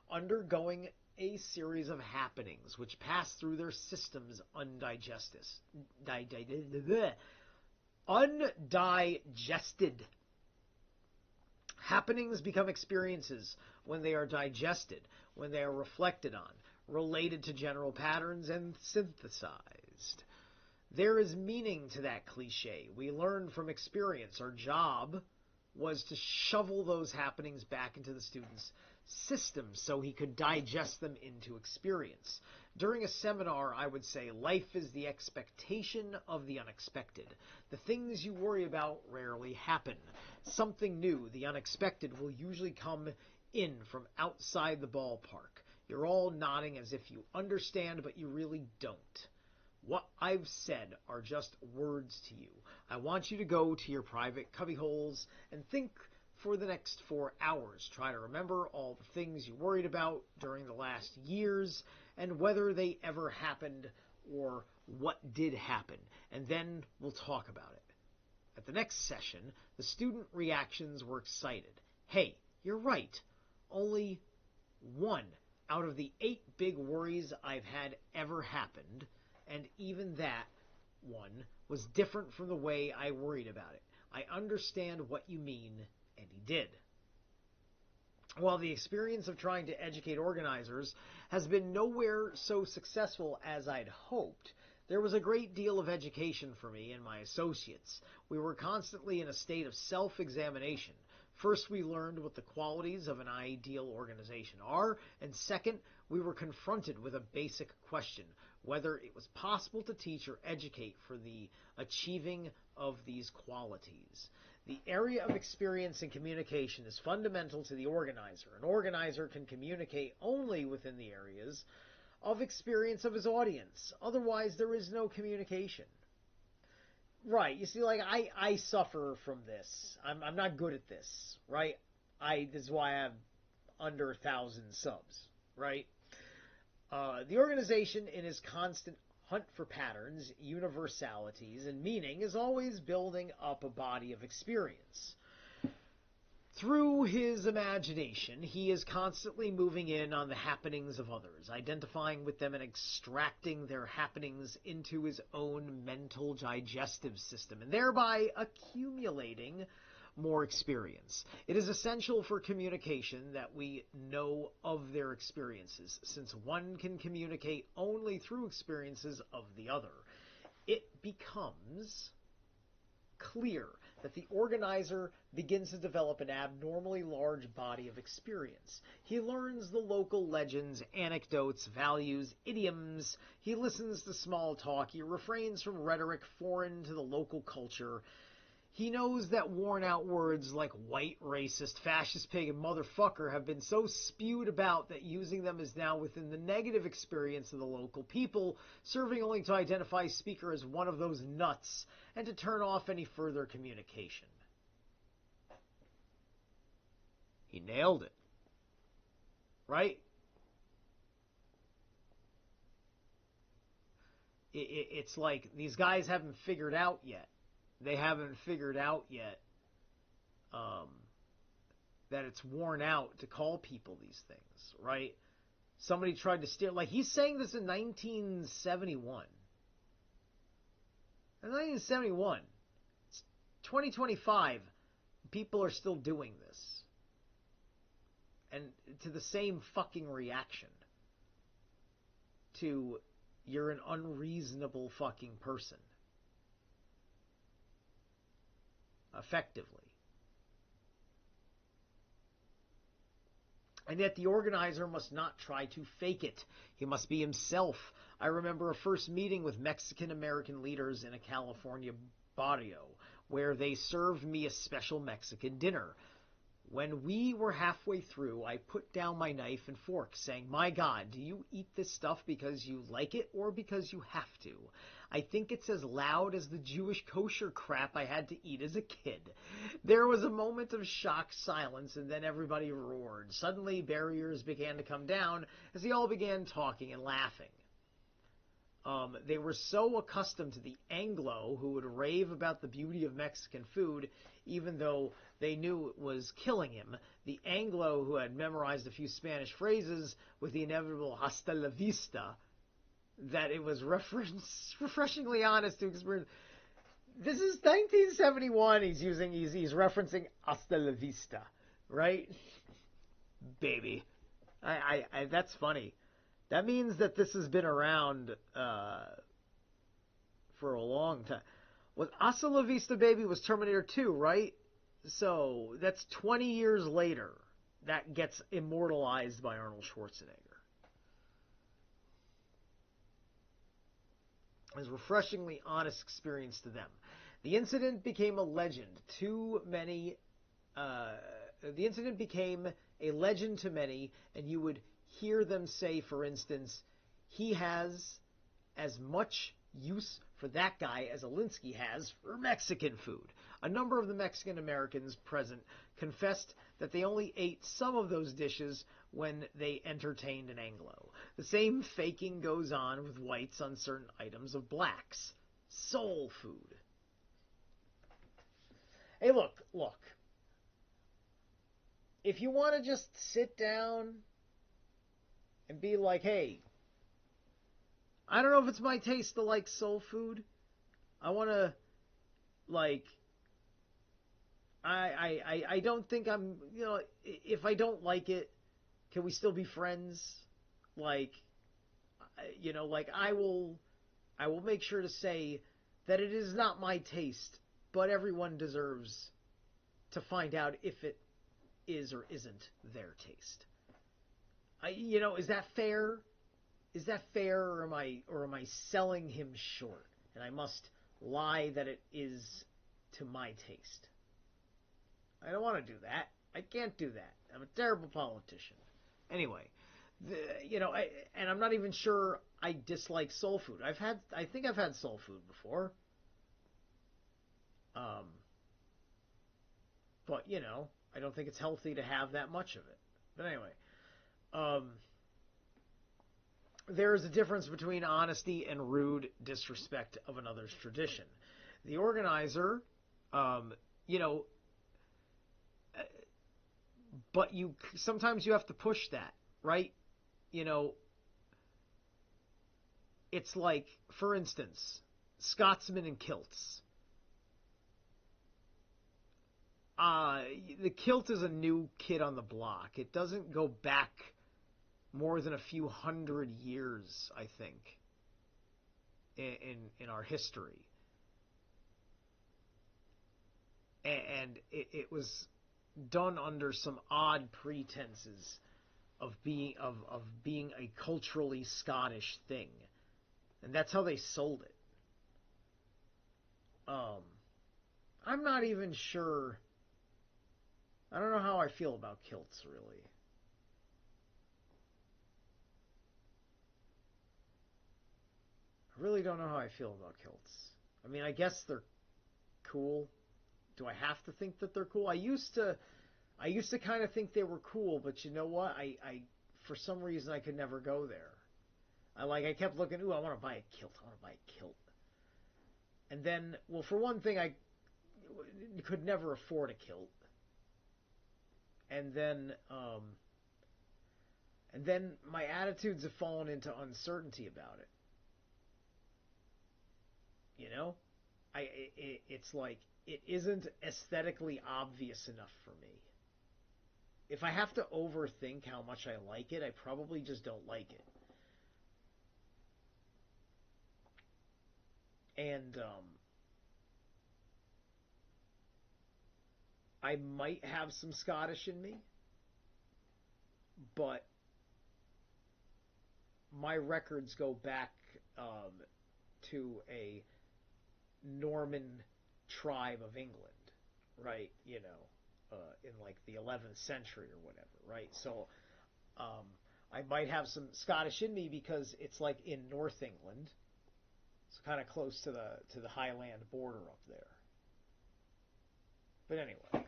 undergoing a series of happenings which pass through their systems undigested. Happenings become experiences when they are digested, when they are reflected on, related to general patterns, and synthesized. There is meaning to that cliche. We learn from experience. Our job was to shovel those happenings back into the student's system so he could digest them into experience. During a seminar, I would say, life is the expectation of the unexpected. The things you worry about rarely happen. Something new, the unexpected, will usually come in from outside the ballpark. You're all nodding as if you understand, but you really don't. What I've said are just words to you. I want you to go to your private cubbyholes and think for the next 4 hours. Try to remember all the things you worried about during the last years and whether they ever happened or what did happen. And then we'll talk about it. At the next session, the student reactions were excited. Hey, you're right. Only 1 out of the 8 big worries I've had ever happened, and even that one was different from the way I worried about it. I understand what you mean, and he did. While the experience of trying to educate organizers has been nowhere so successful as I'd hoped, there was a great deal of education for me and my associates. We were constantly in a state of self-examination. First, we learned what the qualities of an ideal organization are, and second, we were confronted with a basic question, whether it was possible to teach or educate for the achieving of these qualities. The area of experience and communication is fundamental to the organizer. An organizer can communicate only within the areas of experience of his audience. Otherwise, there is no communication. Right. You see, like, I suffer from this. I'm not good at this, right? This is why I have under 1,000 subs, right? The organization, in its constant hunt for patterns, universalities, and meaning, is always building up a body of experience. Through his imagination, he is constantly moving in on the happenings of others, identifying with them and extracting their happenings into his own mental digestive system, and thereby accumulating more experience. It is essential for communication that we know of their experiences, since one can communicate only through experiences of the other. It becomes clear that the organizer begins to develop an abnormally large body of experience. He learns the local legends, anecdotes, values, idioms. He listens to small talk. He refrains from rhetoric foreign to the local culture. He knows that worn-out words like white, racist, fascist, pig, and motherfucker have been so spewed about that using them is now within the negative experience of the local people, serving only to identify speaker as one of those nuts and to turn off any further communication. He nailed it. Right? It's like these guys haven't figured out yet. They haven't figured out yet um, that it's worn out to call people these things, right? Somebody tried to steal. Like, he's saying this in 1971. In 1971, it's 2025, people are still doing this. And to the same fucking reaction to, you're an unreasonable fucking person. Effectively. And yet the organizer must not try to fake it. He must be himself. I remember a first meeting with Mexican-American leaders in a California barrio, where they served me a special Mexican dinner. When we were halfway through, I put down my knife and fork, saying, "My God, do you eat this stuff because you like it or because you have to? I think it's as loud as the Jewish kosher crap I had to eat as a kid." There was a moment of shocked silence, and then everybody roared. Suddenly, barriers began to come down as they all began talking and laughing. They were so accustomed to the Anglo who would rave about the beauty of Mexican food, even though they knew it was killing him. The Anglo who had memorized a few Spanish phrases with the inevitable hasta la vista, that it was refreshingly honest to experience. This is 1971. He's referencing hasta la vista, right? Baby. That's funny. That means that this has been around for a long time. Was Hasta La Vista Baby was Terminator 2, right? So that's 20 years later. That gets immortalized by Arnold Schwarzenegger. It was a refreshingly honest experience to them. The incident became a legend. The incident became a legend to many, and you would hear them say, for instance, he has as much use for that guy as Alinsky has for Mexican food. A number of the Mexican Americans present confessed that they only ate some of those dishes when they entertained an Anglo. The same faking goes on with whites on certain items of blacks. Soul food. Hey, look. If you want to just sit down and be like, hey, I don't know if it's my taste to like soul food. I want to, like, I don't think I'm, if I don't like it, can we still be friends? Like, like I will make sure to say that it is not my taste, but everyone deserves to find out if it is or isn't their taste. Is that fair? Is that fair, or am I selling him short? And I must lie that it is to my taste. I don't want to do that. I can't do that. I'm a terrible politician. Anyway, and I'm not even sure I dislike soul food. I think I've had soul food before. But I don't think it's healthy to have that much of it. But anyway, there is a difference between honesty and rude disrespect of another's tradition. The organizer, but sometimes you have to push that, right? It's like, for instance, Scotsmen in kilts. The kilt is a new kid on the block. It doesn't go back more than a few hundred years, I think, in our history. And it was done under some odd pretenses of being a culturally Scottish thing, and that's how they sold it. I'm not even sure. I don't know how I feel about kilts, really. I really don't know how I feel about kilts. I mean, I guess they're cool. Do I have to think that they're cool? I used to I used to kind of think they were cool, but you know what? I for some reason I could never go there. I kept looking. Ooh, I want to buy a kilt. I want to buy a kilt. And then, well, for one thing, I could never afford a kilt. And then, my attitudes have fallen into uncertainty about it. You know, it's like it isn't aesthetically obvious enough for me. If I have to overthink how much I like it, I probably just don't like it. And I might have some Scottish in me, but my records go back to a Norman tribe of England, right? In like the 11th century or whatever, right? So um, I might have some Scottish in me because it's like in North England, it's kind of close to the Highland border up there. But anyway,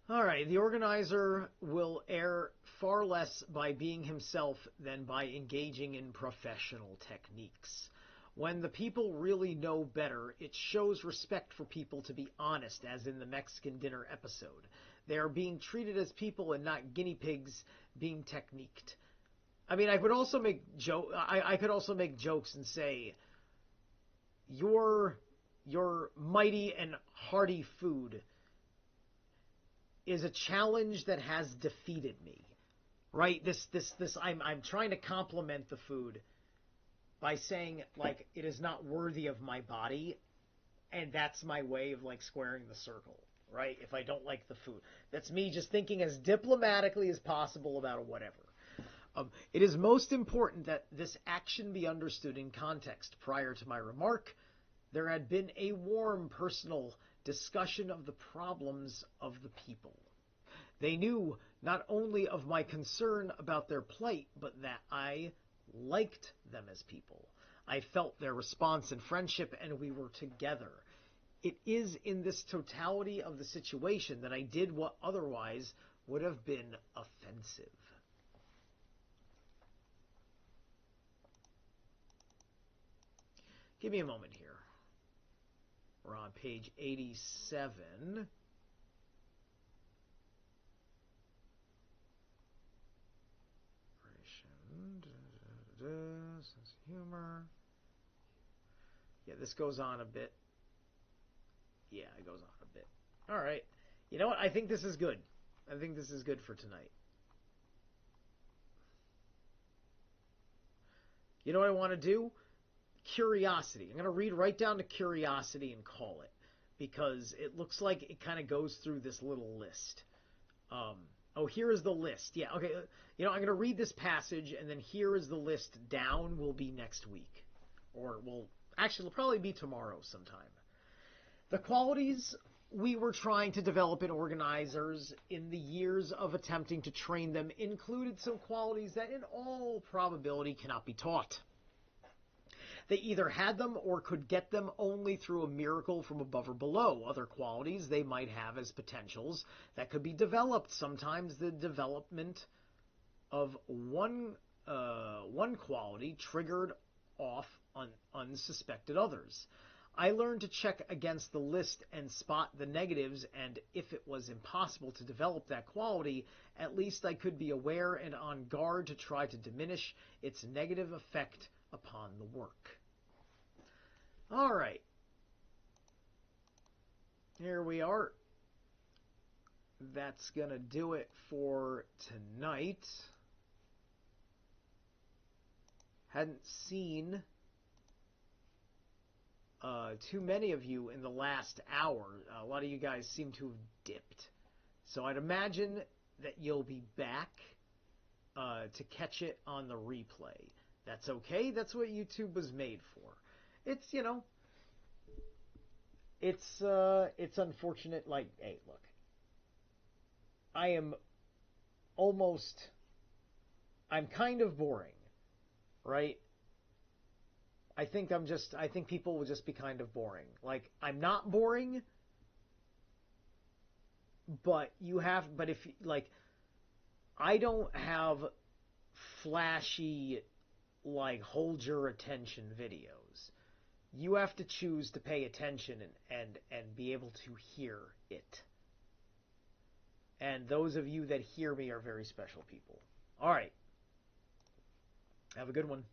all right. The organizer will err far less by being himself than by engaging in professional techniques. When the people really know better, it shows respect for people to be honest, as in the Mexican dinner episode. They are being treated as people and not guinea pigs being techniqued. I mean, I could also make I could also make jokes and say your your mighty and hearty food is a challenge that has defeated me. Right? This I'm trying to compliment the food by saying like it is not worthy of my body, and that's my way of like squaring the circle, right? If I don't like the food. That's me just thinking as diplomatically as possible about whatever. It is most important that this action be understood in context. Prior to my remark, there had been a warm personal discussion of the problems of the people. They knew not only of my concern about their plight, but that I liked them as people. I felt their response and friendship, and we were together. It is in this totality of the situation that I did what otherwise would have been offensive. Give me a moment here. We're on page 87. Sense of humor. Yeah, this goes on a bit. Yeah, it goes on a bit. All right. You know what? I think this is good. I think this is good for tonight. You know what I want to do? Curiosity. I'm going to read right down to curiosity and call it, because it looks like it kind of goes through this little list. Oh, here is the list. Yeah, okay. I'm going to read this passage, and then here is the list down will be next week. Actually, it'll probably be tomorrow sometime. The qualities we were trying to develop in organizers in the years of attempting to train them included some qualities that in all probability cannot be taught. They either had them or could get them only through a miracle from above or below. Other qualities they might have as potentials that could be developed. Sometimes the development of one quality triggered off unsuspected others. I learned to check against the list and spot the negatives, and if it was impossible to develop that quality, at least I could be aware and on guard to try to diminish its negative effect upon the work. All right. Here we are. That's going to do it for tonight. Hadn't seen too many of you in the last hour. A lot of you guys seem to have dipped. So I'd imagine that you'll be back to catch it on the replay. That's okay. That's what YouTube was made for. It's unfortunate. Like, hey, look, I'm kind of boring, right? I think people will just be kind of boring. Like, I'm not boring, but if, like, I don't have flashy, like, hold your attention videos. You have to choose to pay attention and be able to hear it. And those of you that hear me are very special people. All right. Have a good one.